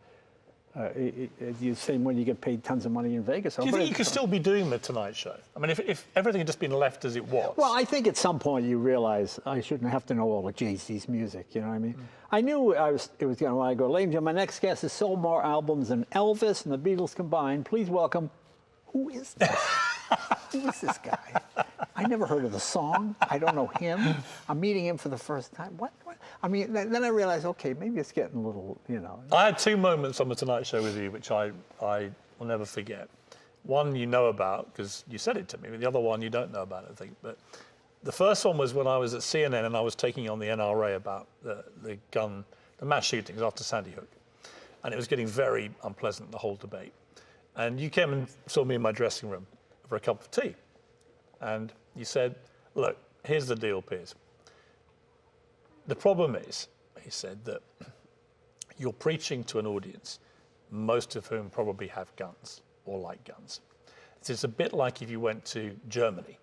you say when you get paid tons of money in Vegas. Do you think you could still be doing the Tonight Show? I mean, if everything had just been left as it was. Well, I think at some point you realize I shouldn't have to know all of Jay-Z's music. You know what I mean? I knew it was going to. When I go, ladies and gentlemen, my next guest has sold more albums than Elvis and the Beatles combined. Please welcome. Who is this? Who is this guy? I never heard of the song. I don't know him. I'm meeting him for the first time. What? I mean, then I realized, okay, maybe it's getting a little, I had two moments on the Tonight Show with you, which I will never forget. One you know about, because you said it to me, but the other one you don't know about, I think. But The first one was when I was at CNN and I was taking on the NRA about the mass shootings after Sandy Hook. And it was getting very unpleasant, the whole debate. And you came and saw me in my dressing room for a cup of tea. And you said, look, here's the deal, Piers. The problem is, he said, that you're preaching to an audience, most of whom probably have guns or like guns. It's a bit like if you went to Germany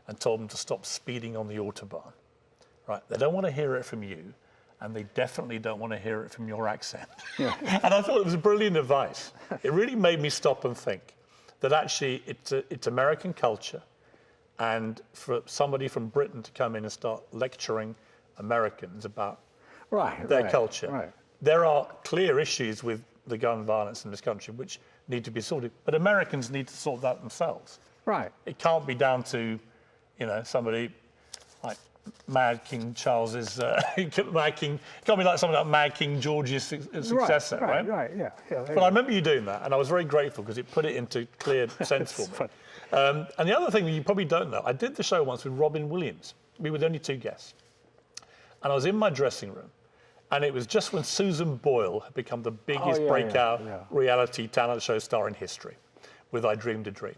and told them to stop speeding on the Autobahn, right? They don't want to hear it from you, and they definitely don't want to hear it from your accent. Yeah. And I thought it was brilliant advice. It really made me stop and think that actually it's American culture, and for somebody from Britain to come in and start lecturing Americans about their culture. Right. There are clear issues with the gun violence in this country which need to be sorted, but Americans need to sort that themselves. Right. It can't be down to, somebody like Mad King Charles's, it can't be like something like Mad King George's successor, right? Right, yeah. But I remember you doing that, and I was very grateful because it put it into clear sense for me. And the other thing that you probably don't know, I did the show once with Robin Williams. We were the only two guests. And I was in my dressing room, and it was just when Susan Boyle had become the biggest breakout reality talent show star in history with I Dreamed a Dream.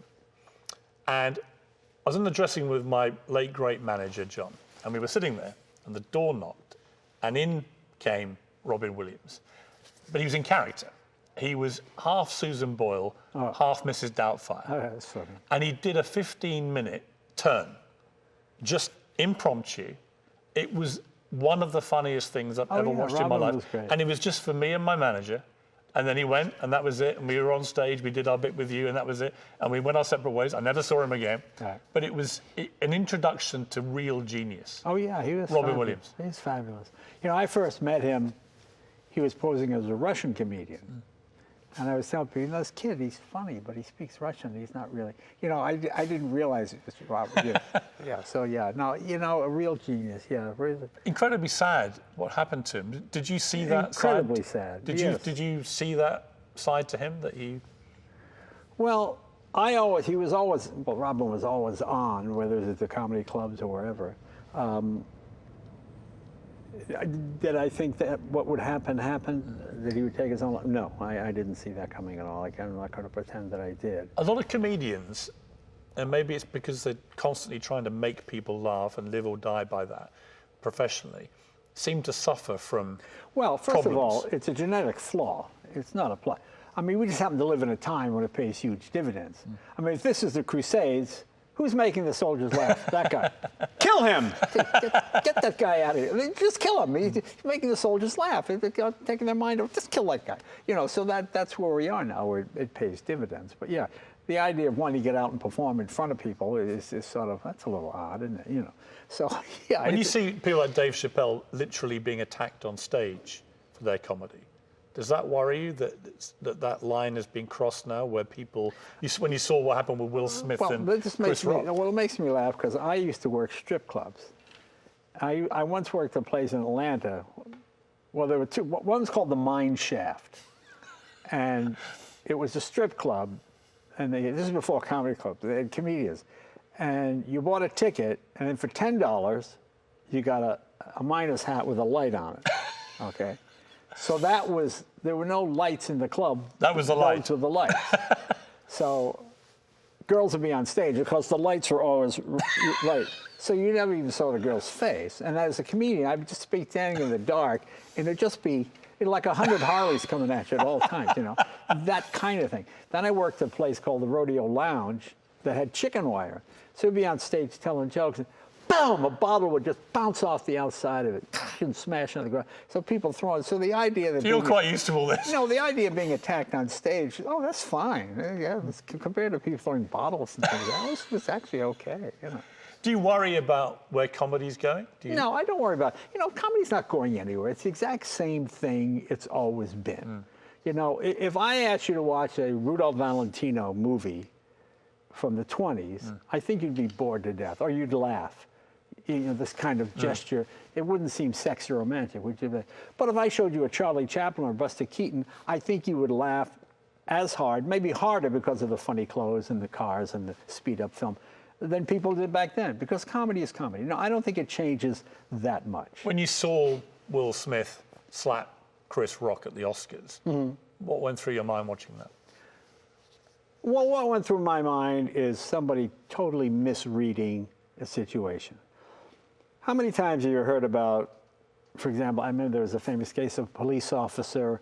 And I was in the dressing room with my late, great manager, John, and we were sitting there, and the door knocked, and in came Robin Williams. But he was in character. He was half Susan Boyle, half Mrs. Doubtfire. Oh, that's funny. And he did a 15-minute turn, just impromptu. It was one of the funniest things I've ever watched in my life. And it was just for me and my manager. And then he went, and that was it. And we were on stage, we did our bit with you, and that was it. And we went our separate ways. I never saw him again. Right. But it was an introduction to real genius. Oh, yeah, he was Robin Williams. He's fabulous. I first met him, he was posing as a Russian comedian. And I was telling people, this kid, he's funny, but he speaks Russian. He's not really, I didn't realize it was Robert. A real genius, Really. Incredibly sad what happened to him. Did you see that Incredibly side? sad, Did you see that side to him that he... Well, Robin was always on, whether it was at the comedy clubs or wherever. Did I think that what would happen, that he would take his own life? No, I didn't see that coming at all. I'm not going to pretend that I did. A lot of comedians, and maybe it's because they're constantly trying to make people laugh and live or die by that professionally, seem to suffer from Well, first problems. of all, it's a genetic flaw. It's not a plot. I mean, we just happen to live in a time when it pays huge dividends. I mean, if this is the Crusades, who's making the soldiers laugh? That guy. Kill him! Get that guy out of here. I mean, just kill him. He's making the soldiers laugh. They're taking their mind off. Just kill that guy. So that's where we are now, where it pays dividends. But yeah, the idea of wanting to get out and perform in front of people is sort of, that's a little odd, isn't it? So, yeah. When you see people like Dave Chappelle literally being attacked on stage for their comedy, does that worry you that line has been crossed now, where people, when you saw what happened with Will Smith and Chris Rock? Well, it makes me laugh because I used to work strip clubs. I once worked a place in Atlanta. Well, there were two. One was called the Mine Shaft, and it was a strip club, and this is before comedy clubs. They had comedians, and you bought a ticket, and then for $10, you got a miner's hat with a light on it. Okay. So there were no lights in the club. That was the light. Those were the lights. So girls would be on stage because the lights were always right. So you never even saw the girl's face. And as a comedian, I would just be standing in the dark, and it'd just be like 100 Harleys coming at you at all times, that kind of thing. Then I worked at a place called the Rodeo Lounge that had chicken wire. So we'd be on stage telling jokes, and boom, a bottle would just bounce off the outside of it and smash on the ground. So people throwing. So the idea that you're quite used to all this. The idea of being attacked on stage, that's fine. Yeah, compared to people throwing bottles and things, it's actually okay. Do you worry about where comedy's going? No, I don't worry about it. Comedy's not going anywhere. It's the exact same thing it's always been. If I asked you to watch a Rudolph Valentino movie from the 20s, I think you'd be bored to death, or you'd laugh. This kind of gesture, it wouldn't seem sexy or romantic, would you? But if I showed you a Charlie Chaplin or Buster Keaton, I think you would laugh as hard, maybe harder because of the funny clothes and the cars and the speed-up film. than people did back then, because comedy is comedy. I don't think it changes that much. When you saw Will Smith slap Chris Rock at the Oscars, what went through your mind watching that? Well, what went through my mind is somebody totally misreading a situation. How many times have you heard about, for example, I remember there was a famous case of a police officer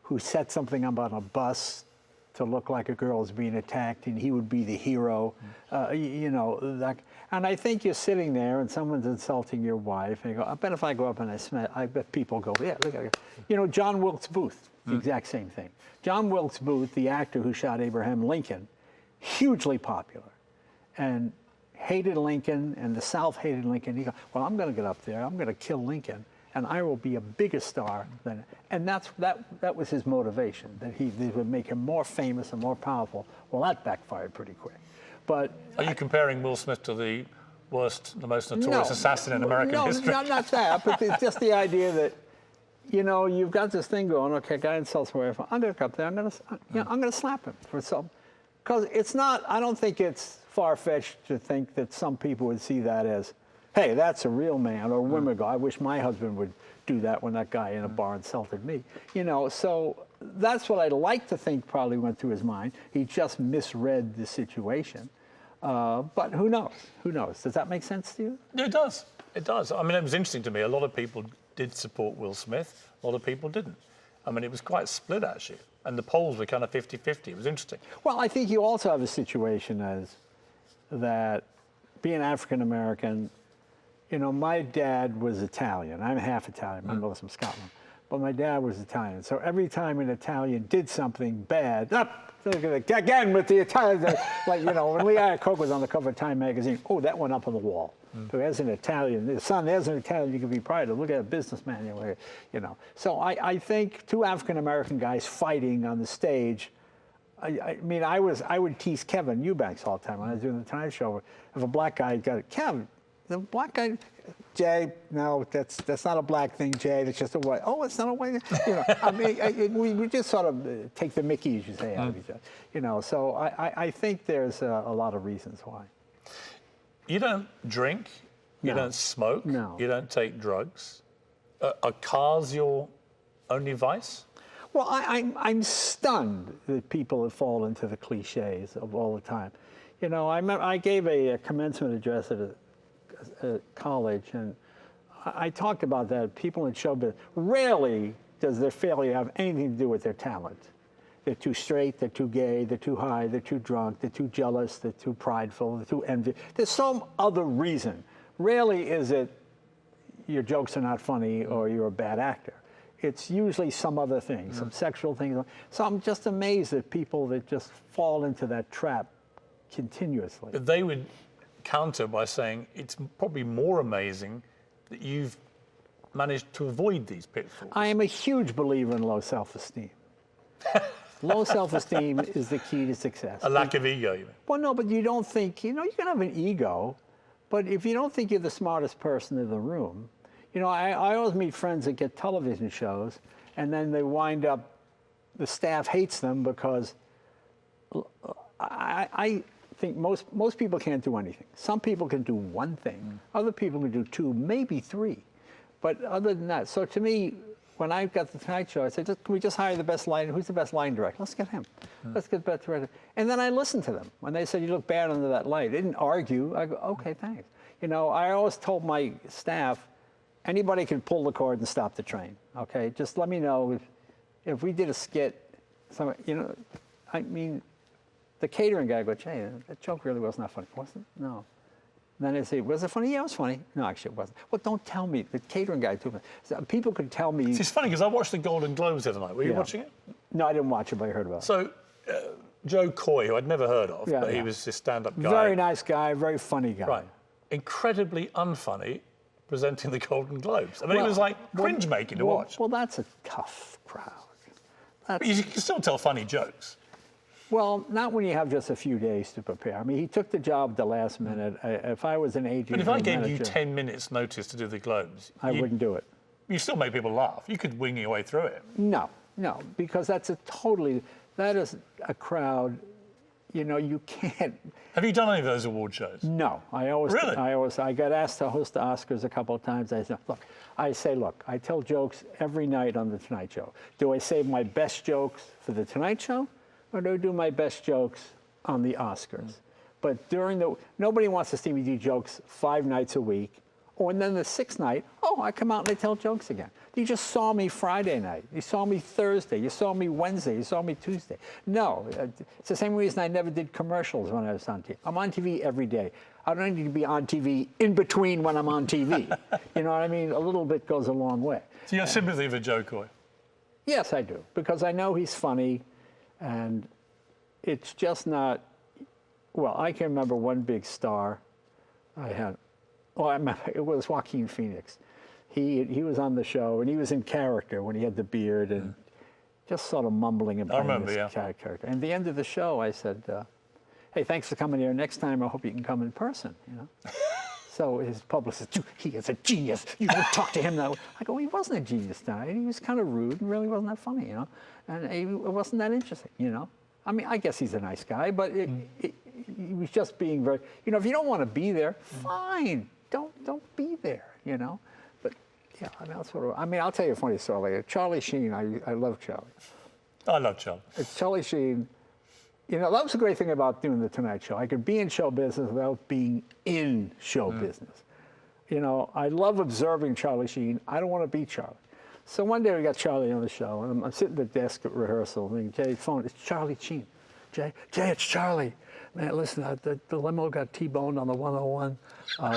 who set something up on a bus to look like a girl was being attacked, and he would be the hero, and I think you're sitting there and someone's insulting your wife, and you go, I bet if I go up and I bet people go, yeah, look at it. John Wilkes Booth, the exact same thing. John Wilkes Booth, the actor who shot Abraham Lincoln, hugely popular, and hated Lincoln, and the South hated Lincoln. He goes, well, I'm going to get up there, I'm going to kill Lincoln, and I will be a bigger star than, and that was his motivation, that he would make him more famous and more powerful. Well, that backfired pretty quick. But are you comparing Will Smith to the most notorious assassin in American history? No, not that, but it's just the idea that, you've got this thing going, okay, guy insults my wife, I'm going to go up there, I'm going to slap him for some, because it's not, I don't think it's far-fetched to think that some people would see that as, hey, that's a real man, or women go, I wish my husband would do that when that guy in a bar insulted me. So that's what I'd like to think probably went through his mind. He just misread the situation. But who knows? Who knows? Does that make sense to you? Yeah, it does. It does. I mean, it was interesting to me. A lot of people did support Will Smith. A lot of people didn't. I mean, it was quite split, actually. And the polls were kind of 50-50. It was interesting. Well, I think you also have a situation as that being African-American, my dad was Italian. I'm half Italian. My mother's from Scotland. But my dad was Italian. So every time an Italian did something bad, again with the Italians, like, when Lee Iacocca was on the cover of Time magazine, oh, that went up on the wall. So as an Italian, son, there's an Italian you can be proud of. Look at a businessman here, So I think two African-American guys fighting on the stage, I mean, I would tease Kevin Eubanks all the time when I was doing the Tonight Show. If a black guy got it, Kevin, the black guy, Jay, no, that's not a black thing, Jay. That's just a white. Oh, it's not a white. I mean, we just sort of take the Mickey, as you say, out of each other. So I think there's a lot of reasons why. You don't drink. You No. don't smoke. No. You don't take drugs. Are cars your only vice? Well, I'm stunned that people have fallen into the cliches of all the time. I gave a commencement address at a college, and I talked about that. People in showbiz, rarely does their failure have anything to do with their talent. They're too straight, they're too gay, they're too high, they're too drunk, they're too jealous, they're too prideful, they're too envious. There's some other reason. Rarely is it your jokes are not funny or you're a bad actor. It's usually some other thing, some sexual thing. So I'm just amazed at people that just fall into that trap continuously. But they would counter by saying it's probably more amazing that you've managed to avoid these pitfalls. I am a huge believer in low self-esteem. Low self-esteem is the key to success. A lack of ego, you mean? Well, no, but you don't think, you can have an ego, but if you don't think you're the smartest person in the room, I always meet friends that get television shows, and then they wind up, the staff hates them because I think most people can't do anything. Some people can do one thing. Other people can do two, maybe three. But other than that, so to me, when I got the Tonight Show, I said, can we just hire the best line? Who's the best line director? Let's get him. Let's get best director. And then I listened to them. When they said, you look bad under that light, they didn't argue. I go, okay, thanks. I always told my staff, anybody can pull the cord and stop the train, okay? Just let me know if we did a skit, I mean, the catering guy would go, Jay, that joke really was not funny, wasn't it? No. And then they say, was it funny? Yeah, it was funny. No, actually it wasn't. Well, don't tell me. The catering guy told me. So people could tell me. It's funny because I watched the Golden Globes the other night. Were you watching it? No, I didn't watch it, but I heard about it. So, Joe Coy, who I'd never heard of, but he was this stand-up guy. Very nice guy, very funny guy. Right. Incredibly unfunny presenting the Globes. I mean, it was like cringe-making to watch. Well, that's a tough crowd. But you can still tell funny jokes. Well, not when you have just a few days to prepare. I mean, he took the job at the last minute. If I was an agent, but if I gave you 10 minutes notice to do the Globes, I wouldn't do it. You still make people laugh. You could wing your way through it. No, because that is a crowd you know, you can't. Have you done any of those award shows? No, Really? I got asked to host the Oscars a couple of times. I say, look, I tell jokes every night on the Tonight Show. Do I save my best jokes for the Tonight Show, or do I do my best jokes on the Oscars? But nobody wants to see me do jokes 5 nights a week, or and then the 6th night, I come out and I tell jokes again. You just saw me Friday night. You saw me Thursday. You saw me Wednesday. You saw me Tuesday. No, it's the same reason I never did commercials when I was on TV. I'm on TV every day. I don't need to be on TV in between when I'm on TV. You know what I mean? A little bit goes a long way. So you have sympathy for Joe Coy? Yes, I do, because I know he's funny, and it's just not. Well, I can remember one big star I had. Well, I remember it was Joaquin Phoenix. He was on the show, and he was in character when he had the beard and just sort of mumbling about his character. And at the end of the show, I said, hey, thanks for coming here. Next time, I hope you can come in person, you know. So his publicist, he is a genius. You don't talk to him that way. I go, he wasn't a genius tonight. He was kind of rude and really wasn't that funny, you know. And it wasn't that interesting, you know. I mean, I guess he's a nice guy, but he was just being very, you know, if you don't want to be there, fine. Don't be there, you know. But yeah, I mean, I'll tell you a funny story later. Charlie Sheen, I love Charlie. I love Charlie. It's Charlie Sheen. You know, that was the great thing about doing the Tonight Show. I could be in show business without being in show business. You know, I love observing Charlie Sheen. I don't want to be Charlie. So one day we got Charlie on the show, and I'm sitting at the desk at rehearsal, and Jay's phone, it's Charlie Sheen. Jay, it's Charlie. Man, listen, the limo got T-boned on the 101,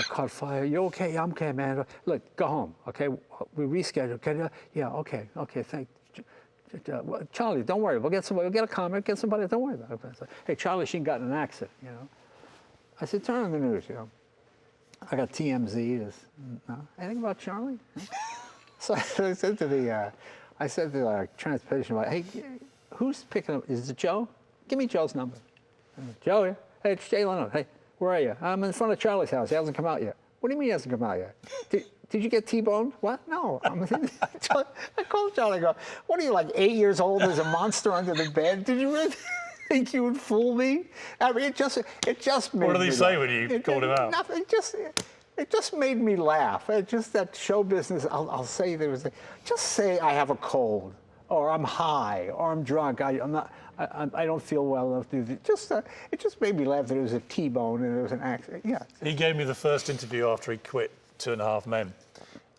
caught fire. You okay? Yeah, I'm okay, man. Look, go home, okay? We rescheduled. Okay? Yeah, okay, thank you. Charlie, don't worry. We'll get somebody. We'll get a comic. Get somebody. Don't worry about it. Like, hey, Charlie Sheen got in an accident. You know. I said, turn on the news. You know. I got TMZ. No, anything about Charlie? So I said to the transportation, hey, who's picking up? Is it Joe? Give me Joe's number. Joe, yeah. Hey, it's Jay Leno. Hey, where are you? I'm in front of Charlie's house. He hasn't come out yet. What do you mean he hasn't come out yet? Did you get T-boned? What? No. I called Charlie and go, what are you, like 8 years old? There's a monster under the bed? Did you really think you would fool me? I mean, it just made me. What did he say when you called him out? Nothing. It just made me laugh. It just that show business. I'll say just say I have a cold, or I'm high, or I'm drunk. I'm not. I don't feel well enough to do this. It just made me laugh that it was a T-bone and it was an accident. Yeah. He gave me the first interview after he quit 2.5 Men,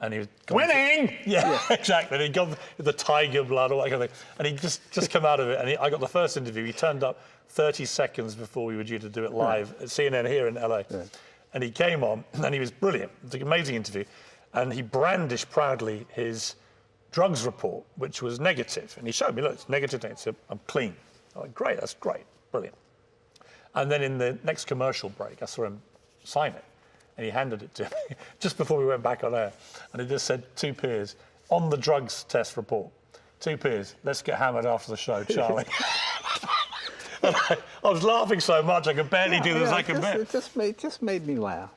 and he was winning. Yeah, exactly. And he got the tiger blood, all that kind of thing, and he just come out of it. And I got the first interview. He turned up 30 seconds before we were due to do it live at CNN here in LA, and he came on, and he was brilliant. It was an amazing interview, and he brandished proudly his drugs report, which was negative, and he showed me, look, it's negative. I'm clean. I'm like, great, that's great, brilliant. And then in the next commercial break, I saw him sign it, and he handed it to me just before we went back on air, and it just said, to Piers, on the drugs test report, to Piers, let's get hammered after the show, Charlie. And I was laughing so much I could barely do the second bit. It just made me laugh.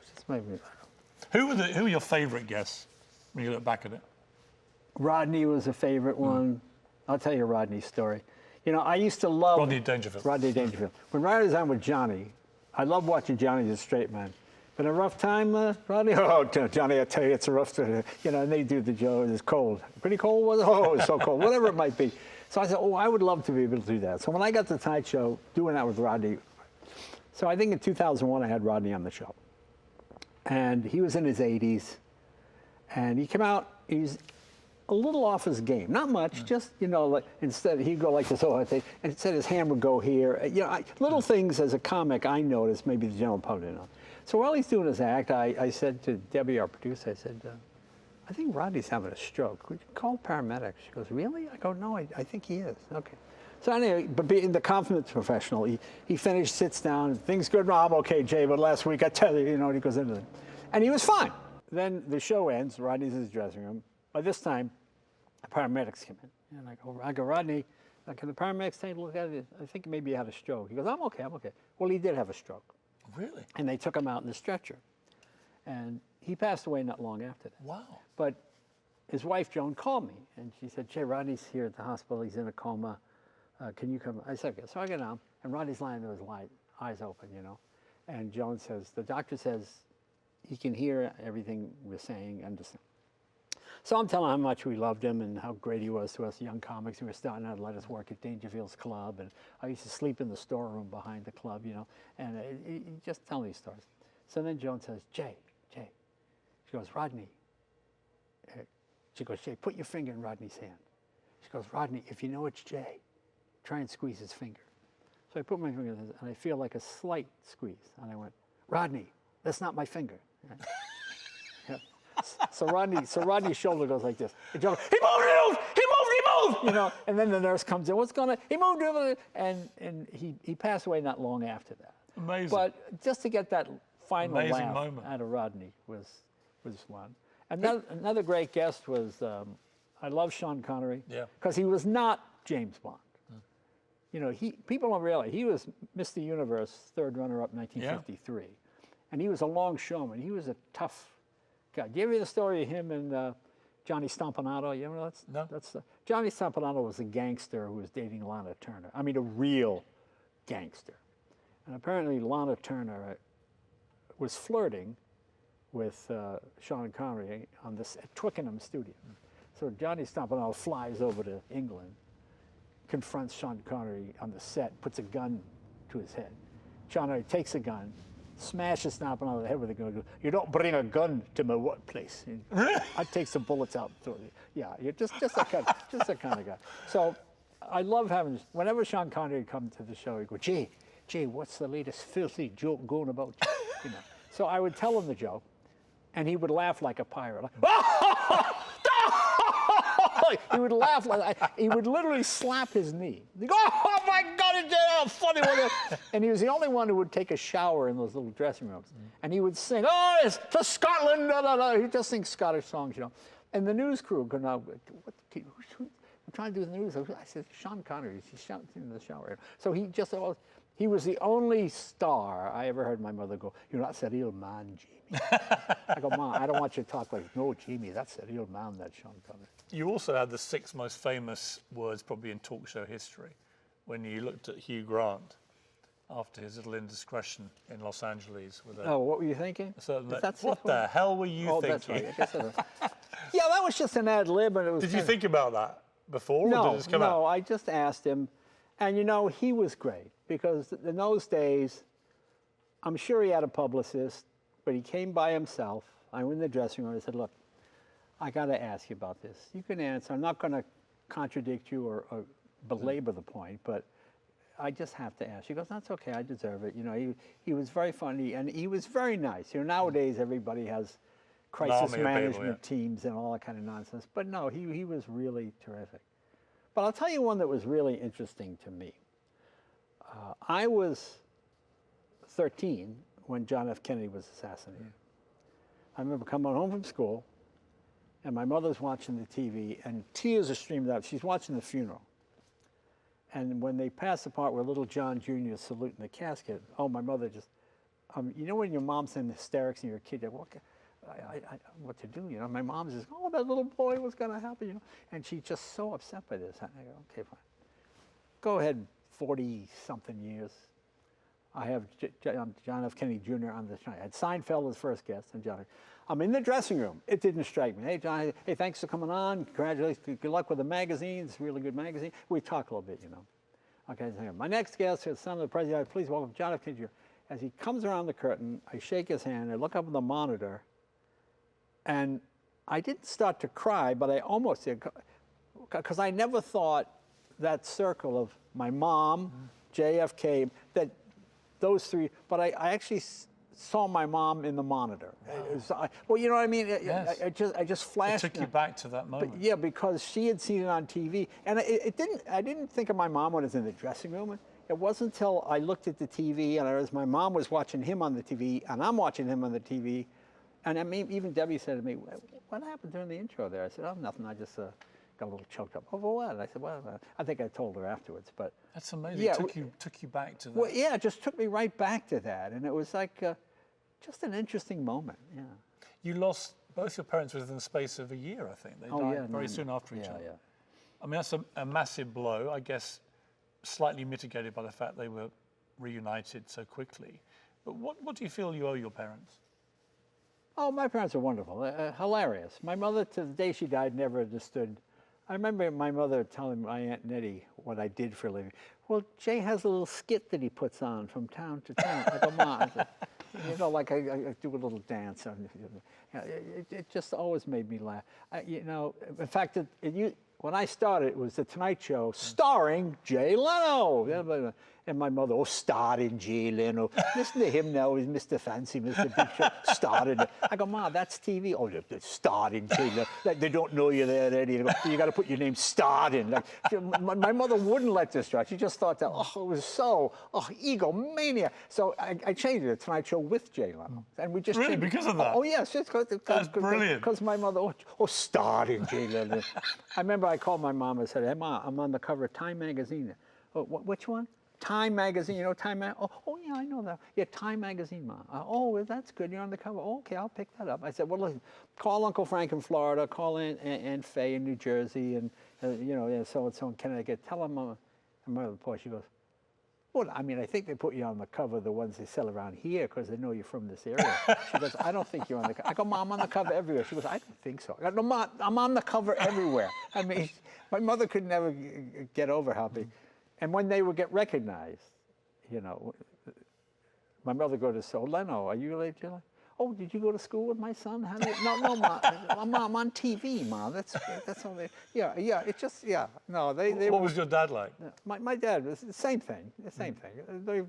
Who were your favourite guests when you look back at it? Rodney was a favorite one. I'll tell you Rodney's story. You know, I used to love Rodney Dangerfield. When Rodney was on with Johnny, I love watching Johnny the straight man. Been a rough time, Rodney? Oh, Johnny, I tell you, it's a rough time. You know, and they do the joke, it's cold. Pretty cold, was it? Oh, it's so cold. Whatever it might be. So I said, I would love to be able to do that. So when I got to the Tonight Show, doing that with Rodney, so I think in 2001 I had Rodney on the show. And he was in his 80s. And he came out, he's a little off his game. Not much, just, you know, like instead he'd go like this, and instead his hand would go here. You know, little things as a comic I noticed, maybe the general public didn't know. So while he's doing his act, I said to Debbie, our producer, I said, I think Rodney's having a stroke. Would you call paramedics? She goes, really? I go, no, I think he is. Okay. So anyway, but being the confidence professional, he finished, sits down, things good. No, I'm okay, Jay, but last week I tell you, you know, and he goes into it. And he was fine. Then the show ends, Rodney's in his dressing room. By this time, the paramedics come in. And I go, Rodney, can the paramedics take a look at it? I think maybe he had a stroke. He goes, I'm okay. Well, he did have a stroke. Really? And they took him out in the stretcher. And he passed away not long after that. Wow. But his wife, Joan, called me. And she said, Jay, Rodney's here at the hospital. He's in a coma. Can you come? I said, okay. So I go down. And Rodney's lying there with his eyes open, you know. And Joan says, the doctor says he can hear everything we're saying, understand. So I'm telling him how much we loved him and how great he was to us young comics who were starting out to let us work at Dangerfield's club. And I used to sleep in the storeroom behind the club, you know, and he just telling these stories. So then Joan says, Jay. She goes, Rodney. She goes, Jay, put your finger in Rodney's hand. She goes, Rodney, if you know it's Jay, try and squeeze his finger. So I put my finger in his, and I feel like a slight squeeze. And I went, Rodney, that's not my finger. Yeah. So Rodney's shoulder goes like this. He moved! You know, and then the nurse comes in. What's going on? He moved! And he passed away not long after that. Amazing. But just to get that final Amazing laugh moment. out of Rodney was one. Another great guest was, I love Sean Connery. Yeah. Because he was not James Bond. You know, people don't realize, he was Mr. Universe, third runner-up, 1953. Yeah. And he was a longshoreman. He was a tough guy. Do you ever hear the story of him and Johnny Stompanato? You know No. Johnny Stompanato was a gangster who was dating Lana Turner. I mean, a real gangster. And apparently Lana Turner was flirting with Sean Connery at Twickenham Studio. So Johnny Stompanato flies over to England, confronts Sean Connery on the set, puts a gun to his head. Sean Connery takes a gun, smashes Stompanato on the head with a gun. Goes, you don't bring a gun to my workplace. I take some bullets out. Yeah, you're just that kind of guy. So I love having. Whenever Sean Connery comes to the show, he goes, Jay, what's the latest filthy joke going about? You know. So I would tell him the joke, and he would laugh like a pirate. He would laugh he would literally slap his knee. He'd go, oh my God, it's a funny one. And he was the only one who would take a shower in those little dressing rooms. And he would sing, oh, it's to Scotland, da, da, da. He'd just sing Scottish songs, you know. And the news crew could now, I'm trying to do the news. I said, Sean Connery, he's shouting in the shower. So he was the only star I ever heard my mother go, you're not that real man, Jamie. I go, Mom, I don't want you to talk like, no, Jamie, that's the real man, that Sean Connery. You also had the 6 most famous words probably in talk show history when you looked at Hugh Grant after his little indiscretion in Los Angeles. With what were you thinking? What the hell were you thinking? That's right. Yeah, that was just an ad lib. And it was did you think about that before? No, or did it just come out? I just asked him. And, you know, he was great because in those days, I'm sure he had a publicist, but he came by himself. I went in the dressing room and I said, look, I got to ask you about this. You can answer. I'm not going to contradict you or belabor the point, but I just have to ask. He goes, that's okay. I deserve it. You know, he was very funny and he was very nice. You know, nowadays everybody has crisis management teams and all that kind of nonsense. But no, he was really terrific. But I'll tell you one that was really interesting to me. I was 13 when John F. Kennedy was assassinated. I remember coming home from school, and my mother's watching the TV, and tears are streaming out. She's watching the funeral. And when they pass the part where little John Jr. is saluting the casket, oh, my mother just, you know when your mom's in hysterics and you're a kid, what to do, you know? My mom says, oh, that little boy, what's going to happen, you know? And she's just so upset by this. And I go, okay, fine. Go ahead, 40-something years. I have John F. Kennedy Jr. on the show. I had Seinfeld as first guest, and John. I'm in the dressing room. It didn't strike me. Hey, John, hey, thanks for coming on. Congratulations. Good luck with the magazine. It's a really good magazine. We talk a little bit, you know. Okay, so my next guest is son of the president. Please welcome John F. Kennedy Jr. As he comes around the curtain, I shake his hand. I look up at the monitor, and I didn't start to cry, but I almost did, because I never thought that circle of my mom, JFK, that those three, but I actually saw my mom in the monitor. Wow. Well, you know what I mean? Yes. I just flashed. It took you back to that moment. But yeah, because she had seen it on TV, and I didn't think of my mom when I was in the dressing room. It wasn't until I looked at the TV and I realized my mom was watching him on the TV, and I'm watching him on the TV, and I mean, even Debbie said to me, "What happened during the intro there?" I said, "Oh, nothing. I just got a little choked up." Over what? I said, "Well, I think I told her afterwards." But that's amazing. Yeah, it took you back to that. Well, yeah, it just took me right back to that, and it was like just an interesting moment. Yeah. You lost both your parents within the space of a year, I think. They died very soon after each other. Yeah. I mean, that's a massive blow. I guess slightly mitigated by the fact they were reunited so quickly. But what do you feel you owe your parents? Oh, my parents are wonderful, hilarious. My mother, to the day she died, never understood. I remember my mother telling my Aunt Nettie what I did for a living. Well, Jay has a little skit that he puts on from town to town. I go, Ma, you know, like I do a little dance. It just always made me laugh. You know, in fact, when I started, it was The Tonight Show starring Jay Leno. And my mother, oh, starring Jay Leno. Listen to him now, he's Mr. Fancy, Mr. Big Show, starring. I go, Ma, that's TV. Oh, they're starring Jay Leno. Like, they don't know you're there already. You got to put your name starring. Like, my mother wouldn't let this start. She just thought that, it was so, egomania. So I changed it, Tonight Show with Jay Leno. And we just really, changed it. because of that? Oh, yes. That's brilliant. Because my mother, starring Jay Leno. I remember I called my mom and said, hey, Ma, I'm on the cover of Time magazine. Oh, which one? Time magazine, you know Time magazine? Oh, yeah, I know that. Yeah, Time magazine, Ma. Oh, that's good. You're on the cover. Oh, okay, I'll pick that up. I said, well, listen, call Uncle Frank in Florida, call Aunt Faye in New Jersey, and you know, so-and-so in Connecticut. Tell them I'm a boy. She goes, well, I mean, I think they put you on the cover of the ones they sell around here because they know you're from this area. She goes, I don't think you're on the cover. I go, Mom, I'm on the cover everywhere. She goes, I don't think so. I go, no, Mom, I'm on the cover everywhere. I mean, my mother could never get over how big. And when they would get recognized, you know, my mother go to so Leno, are you related to Leno? Oh, did you go to school with my son? How did, no, Ma, I'm on TV, Ma. That's all they. Yeah. It's just No, they. What was your dad like? My dad was the same thing. The same thing. They,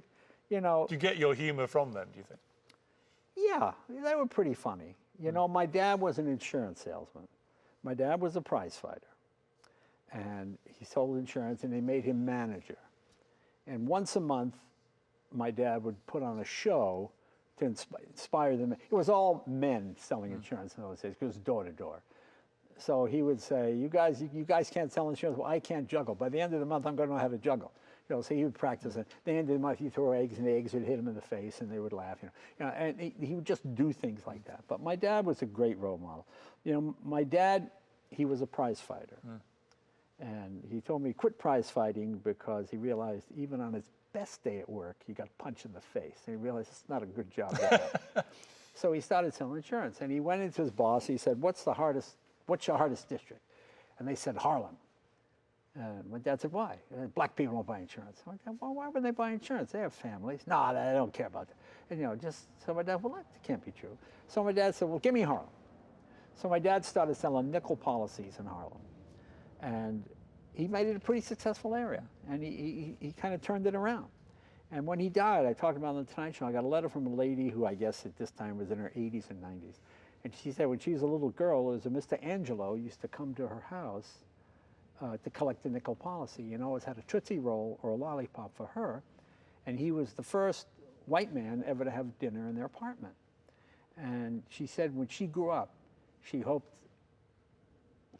you know. Do you get your humor from them? Do you think? Yeah, they were pretty funny. You know, my dad was an insurance salesman. My dad was a prize fighter. And he sold insurance, and they made him manager. And once a month, my dad would put on a show to inspire them. It was all men selling insurance in those days, because it was door to door. So he would say, you guys can't sell insurance. Well, I can't juggle. By the end of the month, I'm going to know how to juggle. You know, so he would practice it. At the end of the month, he'd throw eggs, and the eggs would hit him in the face, and they would laugh. You know, and he would just do things like that. But my dad was a great role model. You know, my dad, he was a prize fighter. And he told me quit prize fighting because he realized even on his best day at work, he got punched in the face. And he realized it's not a good job. So he started selling insurance. And he went into his boss. He said, what's your hardest district? And they said, Harlem. And my dad said, why? Black people don't buy insurance. I said, well, why would they buy insurance? They have families. No, they don't care about that. And, you know, so my dad, well, that can't be true. So my dad said, well, give me Harlem. So my dad started selling nickel policies in Harlem. And he made it a pretty successful area, and he kind of turned it around. And when he died, I talked about it on The Tonight Show, I got a letter from a lady who I guess at this time was in her 80s and 90s. And she said when she was a little girl, there was a Mr. Angelo used to come to her house to collect the nickel policy. You know, always had a Tootsie Roll or a lollipop for her. And he was the first white man ever to have dinner in their apartment. And she said when she grew up, she hoped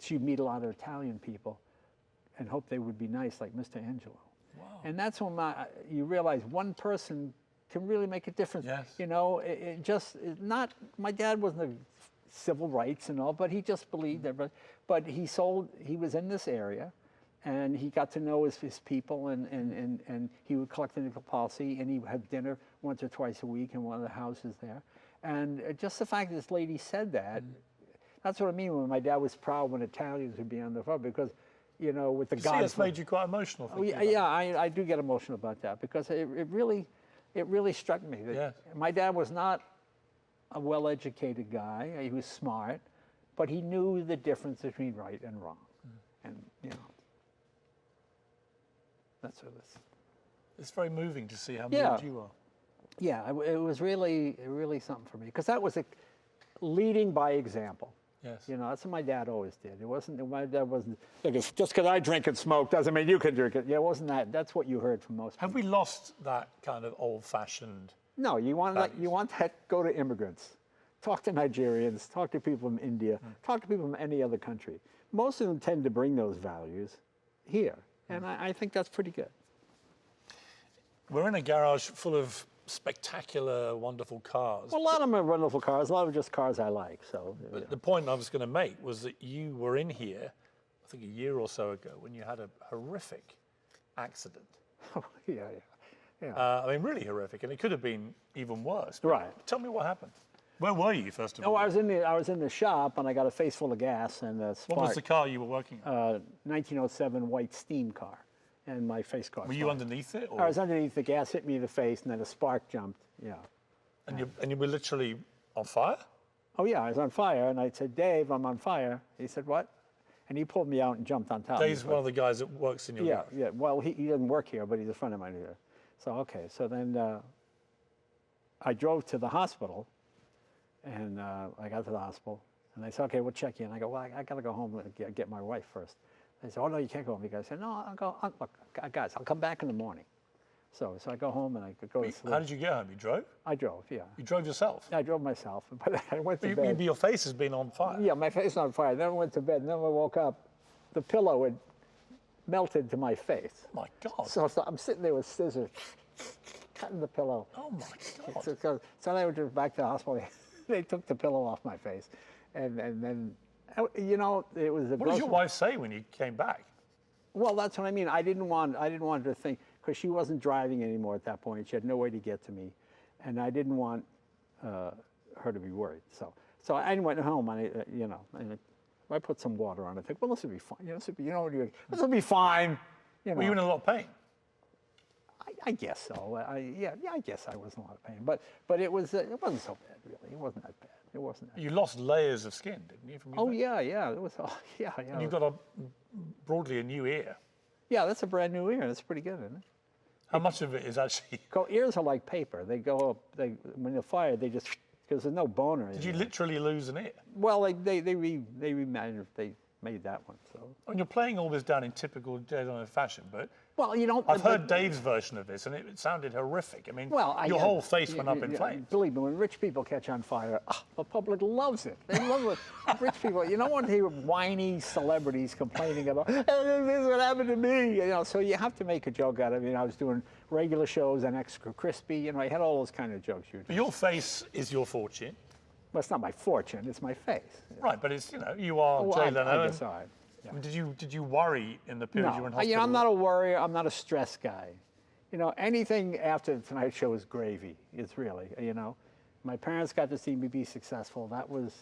she'd meet a lot of Italian people and hoped they would be nice like Mr. Angelo. Wow. And that's when you realize one person can really make a difference. Yes. You know, my dad wasn't a civil rights and all, but he just believed that. But he was in this area, and he got to know his people, and he would collect the nickel policy, and he would have dinner once or twice a week in one of the houses there. And just the fact that this lady said that, that's what I mean when my dad was proud when Italians would be on the front, because, you know, with the God. It's made you quite emotional. I do get emotional about that, because it really struck me that my dad was not a well-educated guy. He was smart, but he knew the difference between right and wrong. And, you know, that's what it is. It's very moving to see how moved you are. Yeah, it was really something for me, because that was leading by example. Yes. You know, that's what my dad always did. My dad wasn't, like, just because I drink and smoke doesn't mean you can drink it. Yeah, it wasn't that. That's what you heard from most people. Have we lost that kind of old-fashioned? No, you want that, go to immigrants. Talk to Nigerians, talk to people from India, talk to people from any other country. Most of them tend to bring those values here, and I think that's pretty good. We're in a garage full of spectacular, wonderful cars. Well, a lot of them are wonderful cars. A lot of just cars I like. So. But the point I was going to make was that you were in here, I think a year or so ago, when you had a horrific accident. Yeah. I mean, really horrific, and it could have been even worse. But Right. Tell me what happened. Where were you, first of No, all? I was in the shop, and I got a face full of gas and a spark. What was the car you were working on? 1907 white steam car, and my face caught Were you fire. underneath it? Or? I was underneath. The gas hit me in the face, and then a spark jumped. Yeah. And you were literally on fire? Oh yeah, I was on fire, and I said, "Dave, I'm on fire." He said, "What?" And he pulled me out and jumped on top. Dave's of me. one of the guys that works in your Yeah, garage. yeah. Well, he doesn't work here, but he's a friend of mine here. So okay, so then I drove to the hospital, and I got to the hospital, and they said, "Okay, we'll check you." And I go, "Well, I got to go home and get my wife first." They said, "Oh no, you can't go home." I said, "No, look, guys, I'll come back in the morning." So I go home and I could go to sleep. How did you get home? You drove? I drove, yeah. You drove yourself? I drove myself, but I went to bed. Your face has been on fire. Yeah, my face on fire. Then I went to bed, and then when I woke up, the pillow had melted to my face. Oh my God. So I'm sitting there with scissors, cutting the pillow. Oh my God. So then I went back to the hospital. They took the pillow off my face, and then, you know, it was. What did your wife say when you came back? Well, that's what I mean. I didn't want her to think, because she wasn't driving anymore at that point. She had no way to get to me, and I didn't want her to be worried. So I went home, and I put some water on it. I think, well, this will be fine. This will be fine. Were you in a lot of pain? I guess so. I guess I was in a lot of pain, but it wasn't so bad, really. It wasn't that bad. It wasn't. You lost layers of skin, didn't you? From your face? Yeah. It was. Oh, yeah. And you've got broadly a new ear. Yeah, that's a brand new ear. That's pretty good, isn't it? How much of it is actually? Ears are like paper. They go up. When they're fired, they just, because there's no bone or anything. Did you literally lose an ear? Well, they made that one. So. I mean, you're playing all this down in typical Jay Leno fashion, but Well, you know. I've heard Dave's version of this, and it sounded horrific. I mean, your whole face went up in flames. Believe me, when rich people catch on fire, the public loves it. They love it. Rich people, you don't want to hear whiny celebrities complaining about, "Hey, this is what happened to me." So you have to make a joke out of it. I was doing regular shows on Extra Crispy. I had all those kind of jokes. But your face is your fortune. Well, it's not my fortune; it's my face. Right, but it's you are Jay Leno. I guess I. Yeah. I mean, did you worry in the period you were in hospital? I'm not a worrier. I'm not a stress guy. Anything after the Tonight Show is gravy. It's really, My parents got to see me be successful. That was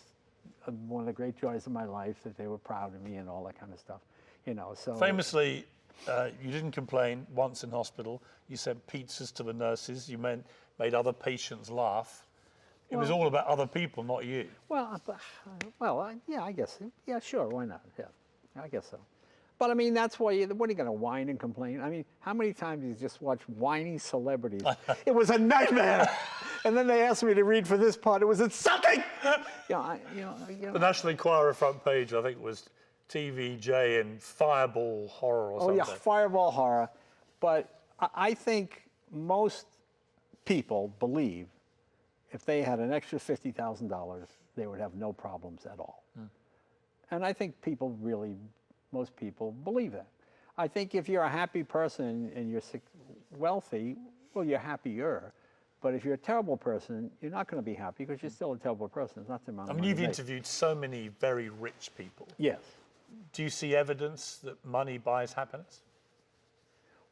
one of the great joys of my life, that they were proud of me and all that kind of stuff. So Famously, you didn't complain once in hospital. You sent pizzas to the nurses. You made other patients laugh. It was all about other people, not you. Well, yeah, I guess. Yeah, sure. Why not? Yeah. I guess so. But I mean, that's why. What are you going to whine and complain? I mean, how many times do you just watch whiny celebrities? It was a nightmare. And then they asked me to read for this part. It was insulting. The National Enquirer front page, I think, was TVJ and Fireball Horror or something. Oh yeah, Fireball Horror. But I think most people believe if they had an extra $50,000, they would have no problems at all. And I think most people believe that. I think if you're a happy person and you're wealthy, well, you're happier. But if you're a terrible person, you're not going to be happy because you're still a terrible person. It's not the amount of money you've you make. interviewed so many very rich people. Yes. Do you see evidence that money buys happiness?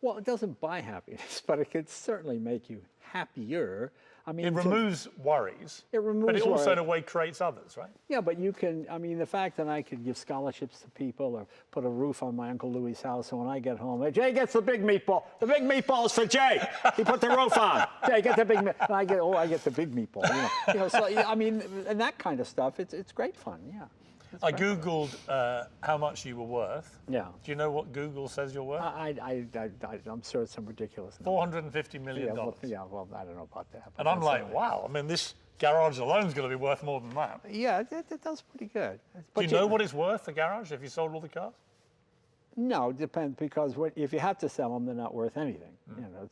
Well, it doesn't buy happiness, but it could certainly make you happier. I mean, It removes worries. It removes But it also, worry. in a way, creates others, right? Yeah, but you can, the fact that I could give scholarships to people or put a roof on my Uncle Louie's house, so when I get home, Jay gets the big meatball. The big meatball's for Jay. He put the roof on. Jay, get the big meatball. And I get the big meatball. So, and that kind of stuff, it's great fun, yeah. I Googled how much you were worth. Yeah. Do you know what Google says you're worth? I'm sure it's some ridiculous number. $450 million. Well, I don't know about that. And I'm like, wow, this garage alone is going to be worth more than that. Yeah, it does pretty good. Do you know what it's worth, the garage, if you sold all the cars? No, it depends, because if you have to sell them, they're not worth anything.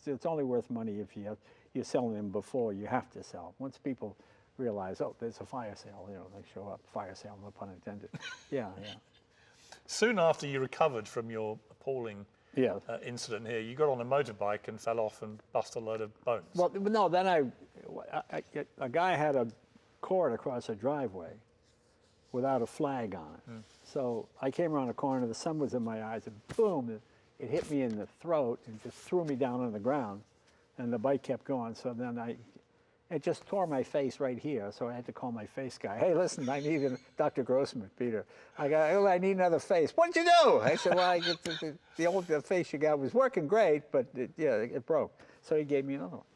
It's only worth money if you're selling them before you have to sell. Once people realize, there's a fire sale, they show up, fire sale, no pun intended. Yeah. Soon after you recovered from your appalling incident here, you got on a motorbike and fell off and busted a load of bones. Well, no, then a guy had a cord across a driveway without a flag on it. So I came around a corner, the sun was in my eyes, and boom, it hit me in the throat and just threw me down on the ground, and the bite kept going. So then it just tore my face right here. So I had to call my face guy. Hey, listen, I need Dr. Grossman, Peter. I need another face. What'd you do? I said, well, the face you got was working great, but it broke. So he gave me another one.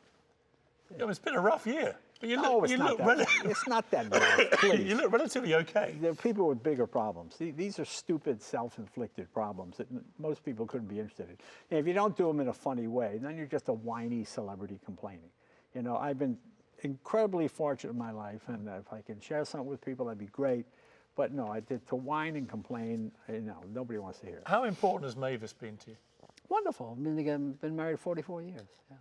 Yeah, it's been a rough year. But you No, look, it's you not look that. It's not that bad. Please. You look relatively okay. There are people with bigger problems. These are stupid, self-inflicted problems that most people couldn't be interested in. And if you don't do them in a funny way, then you're just a whiny celebrity complaining. You know, I've been incredibly fortunate in my life, and if I can share something with people, that'd be great. But no, to whine and complain, nobody wants to hear it. How important has Mavis been to you? Wonderful. I've been married 44 years. Yeah.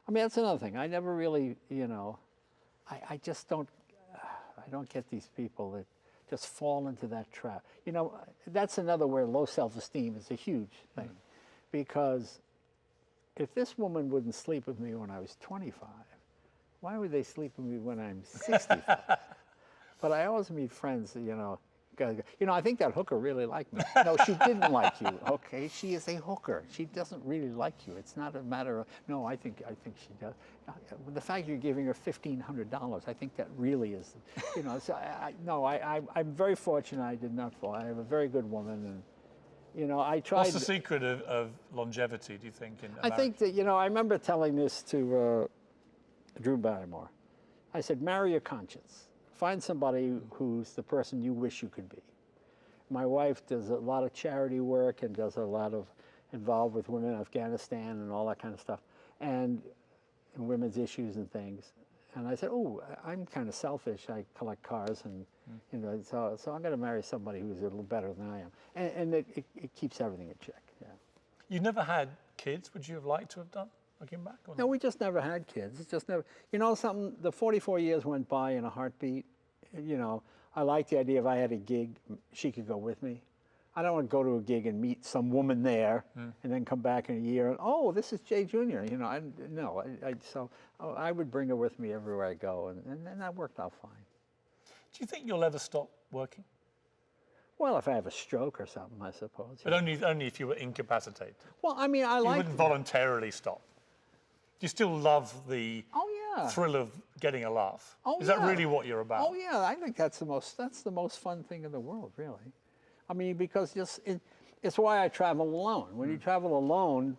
I mean, that's another thing. I never really, I just don't, I don't get these people that just fall into that trap. You know, that's another where low self-esteem is a huge thing. Because if this woman wouldn't sleep with me when I was 25, why would they sleep with me when I'm 65? But I always meet friends, I think that hooker really liked me. No, she didn't like you. Okay, she is a hooker. She doesn't really like you. It's not a matter of, no, I think she does. The fact you're giving her $1,500, I think that really is, so I'm very fortunate I did not fall. I have a very good woman, and, I tried. What's the secret of longevity, do you think, in a I think that, I remember telling this to Drew Barrymore. I said, marry your conscience. Find somebody who's the person you wish you could be. My wife does a lot of charity work and does a lot of involved with women in Afghanistan and all that kind of stuff, and women's issues and things. And I said, oh, I'm kind of selfish. I collect cars, and so I'm going to marry somebody who's a little better than I am. And it keeps everything in check. Yeah. You never had kids. Would you have liked to have done, looking back? Or no, we just never had kids. It's just never. Something. The 44 years went by in a heartbeat. I like the idea if I had a gig, she could go with me. I don't want to go to a gig and meet some woman there and then come back in a year and, oh, this is Jay Jr. So I would bring her with me everywhere I go, and that worked out fine. Do you think you'll ever stop working? Well, if I have a stroke or something, I suppose. But only if you were incapacitated. Well, I mean, You wouldn't voluntarily stop. Do you still love the thrill of getting a laugh? Is that really what you're about? Oh yeah, I think that's the most fun thing in the world, really. I mean, because it's why I travel alone. When you travel alone,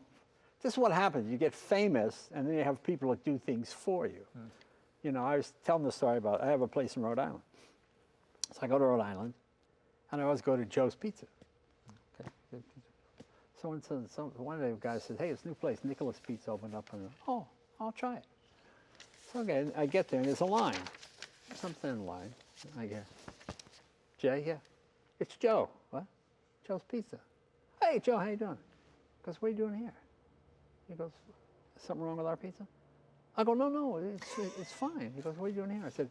this is what happens. You get famous, and then you have people that do things for you. I was telling the story about, I have a place in Rhode Island. So I go to Rhode Island, and I always go to Joe's Pizza. Okay. One of the guys said, hey, this new place, Nicholas Pizza, opened up, and I'll try it. So okay, I get there, and there's a line. Something in line. I get, Jay, yeah. It's Joe. What? Joe's Pizza. Hey, Joe, how you doing? He goes, what are you doing here? He goes, something wrong with our pizza? I go, no, it's fine. He goes, what are you doing here? I said,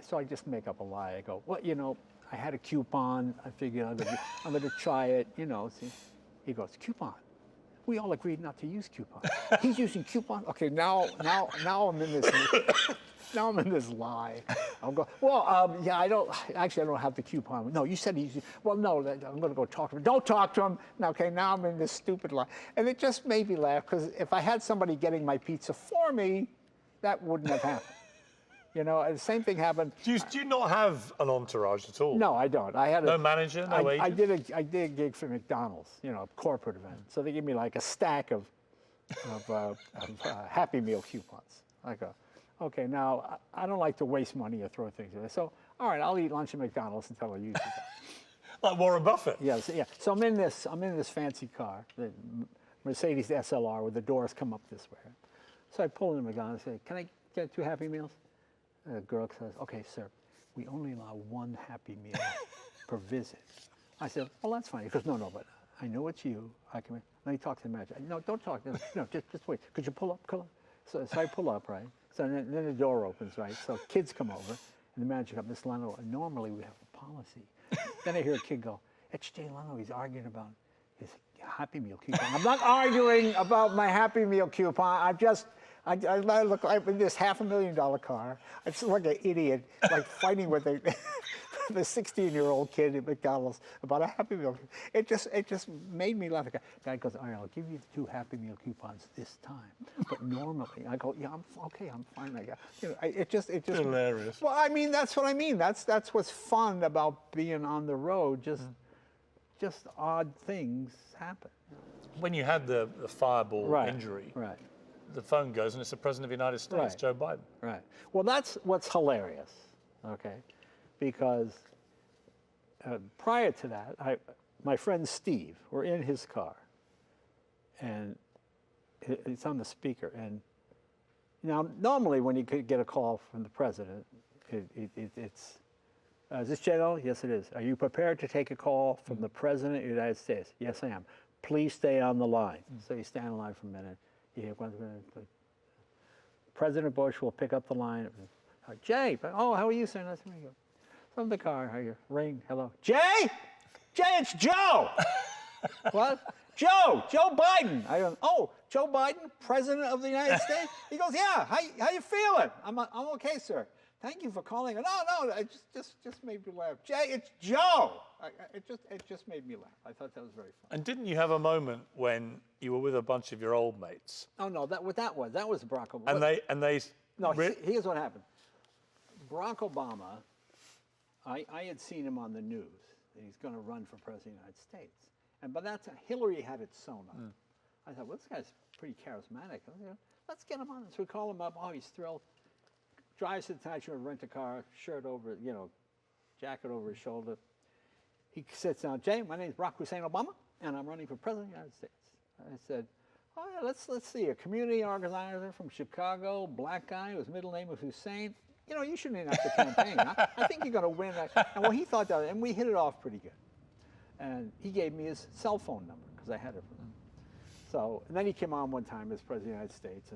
so I just make up a lie. I go, well, I had a coupon. I figured I'm going to try it, see. He goes, coupon? We all agreed not to use coupon. He's using coupon? Okay, now I'm in this. Now I'm in this lie. I'll go, well, I don't have the coupon. No, you said he's, well, no, I'm going to go talk to him. Don't talk to him. Okay, now I'm in this stupid lie. And it just made me laugh, because if I had somebody getting my pizza for me, that wouldn't have happened. The same thing happened. Do you not have an entourage at all? No, I don't. I had no manager, no agent? I did a gig for McDonald's, a corporate event. So they give me like a stack of Happy Meal coupons. I go, okay, now I don't like to waste money or throw things away. So, all right, I'll eat lunch at McDonald's until I use it. Like Warren Buffett. Yes, yeah. So I'm in this fancy car, the Mercedes SLR, where the doors come up this way. So I pull into McDonald's and say, can I get 2 Happy Meals? The girl says, okay, sir, we only allow 1 Happy Meal per visit. I said, well, that's fine. He goes, no, but I know it's you. Let me talk to the manager. No, don't talk. No, just wait. Could you pull up? So I pull up, right? So then the door opens, right? So kids come over, and the manager comes, Miss Leno, normally we have a policy. Then I hear a kid go, it's Jay Leno. He's arguing about his Happy Meal coupon. I'm not arguing about my Happy Meal coupon. I look, I'm in this $500,000 car. I just look like an idiot, like fighting with a the 16-year-old kid at McDonald's about a Happy Meal. It just made me laugh. The guy goes, all right, I'll give you 2 Happy Meal coupons this time. But normally, I go, yeah, I'm fine. I got, it just hilarious. Well, I mean, that's what I mean. That's what's fun about being on the road. Just odd things happen. When you had the fireball injury, right. the phone goes and it's the President of the United States, Joe Biden. Right. Well, that's what's hilarious, okay? Because prior to that, my friend Steve, we're in his car, and it's on the speaker. And now, normally when you could get a call from the president, it's, is this Jay Leno? Yes, it is. Are you prepared to take a call from the President of the United States? Yes, I am. Please stay on the line. So you stand on the line for a minute. You hear 1 minute. President Bush will pick up the line. Jay, oh, how are you, sir? Nice to meet you. From the car, how you ring? Hello, Jay? Jay, it's Joe. What? Joe Biden. I go, oh, Joe Biden, President of the United States? He goes, yeah. How you feeling? I'm okay, sir. Thank you for calling. No, it just made me laugh. Jay, it's Joe. It just made me laugh. I thought that was very fun. And didn't you have a moment when you were with a bunch of your old mates? Oh no, that was Barack Obama. And they no. Here's what happened. Barack Obama, I had seen him on the news. That he's going to run for president of the United States, and by that time Hillary had it sewn up. I thought, well, this guy's pretty charismatic. Let's get him on. So we call him up. Oh, he's thrilled. Drives to the Tonight Show, rent a car, shirt over, jacket over his shoulder. He sits down. Jay, my name is Barack Hussein Obama, and I'm running for president of the United States. I said, oh, yeah, let's see, a community organizer from Chicago, black guy whose middle name was Hussein. You shouldn't even have to campaign. I think you're going to win. And well, he thought that, and we hit it off pretty good. And he gave me his cell phone number because I had it from him. So, and then he came on one time as president of the United States.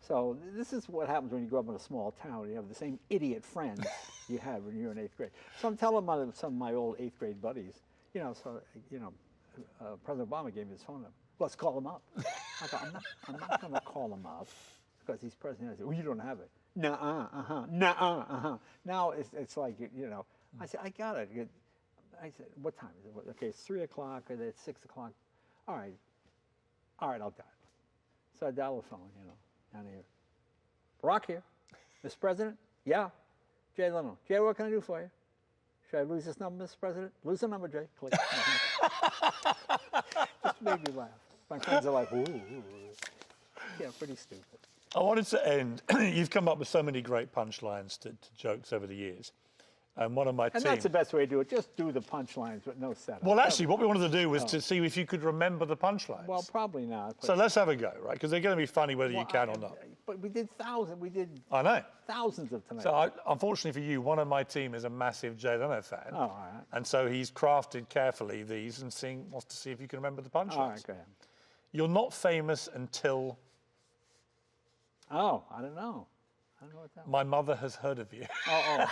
So this is what happens when you grow up in a small town. You have the same idiot friends you had when you were in 8th grade. So I'm telling some of my old 8th grade buddies, President Obama gave me his phone number. Let's call him up. I thought, I'm not going to call him up because he's president. I said, well, you don't have it. Nuh-uh. Now it's like, I said, I got it. I said, what time is it? Okay, it's 3 o'clock or it's 6 o'clock. All right, I'll dial it. So I dial the phone, down here. Barack here. Mr. President? Yeah. Jay Leno. Jay, what can I do for you? Should I lose this number, Mr. President? Lose the number, Jay. Click. Just made me laugh. My friends are like, ooh. Yeah, pretty stupid. I wanted to end. You've come up with so many great punchlines to jokes over the years. And one of my team... And that's the best way to do it. Just do the punchlines with no setup. Well, actually, what we wanted to do was to see if you could remember the punchlines. Well, probably not. So let's have a go, right? Because they're going to be funny whether you can or not. But we did thousands. I know. Thousands of tonight. So unfortunately for you, one of my team is a massive Jay Leno fan. Oh, all right. And so he's crafted carefully these and wants to see if you can remember the punchlines. All right, go ahead. You're not famous until... Oh, I don't know. I don't know what that was. My mother has heard of you. Well,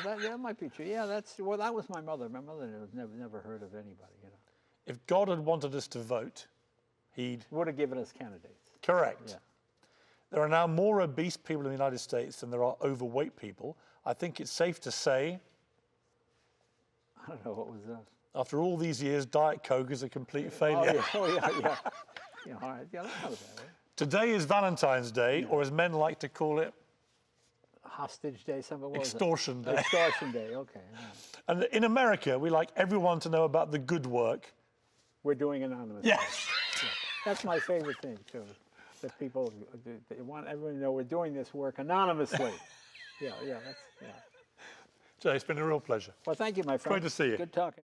that might be true. Yeah, that was my mother. My mother never heard of anybody, If God had wanted us to vote, he'd... would have given us candidates. Correct. Yeah. There are now more obese people in the United States than there are overweight people. I think it's safe to say... I don't know, what was that? After all these years, Diet Coke is a complete failure. Oh, yeah. Yeah, all right. Yeah, that's not bad, right? Today is Valentine's Day, or as men like to call it... Hostage Day, Extortion Day. Extortion Day, okay. Yeah. And in America, we like everyone to know about the good work we're doing anonymously. Yes. Yeah. That's my favorite thing, too. That people, they want everyone to know we're doing this work anonymously. Yeah. Jay, it's been a real pleasure. Well, thank you, my friend. Great to see you. Good talking.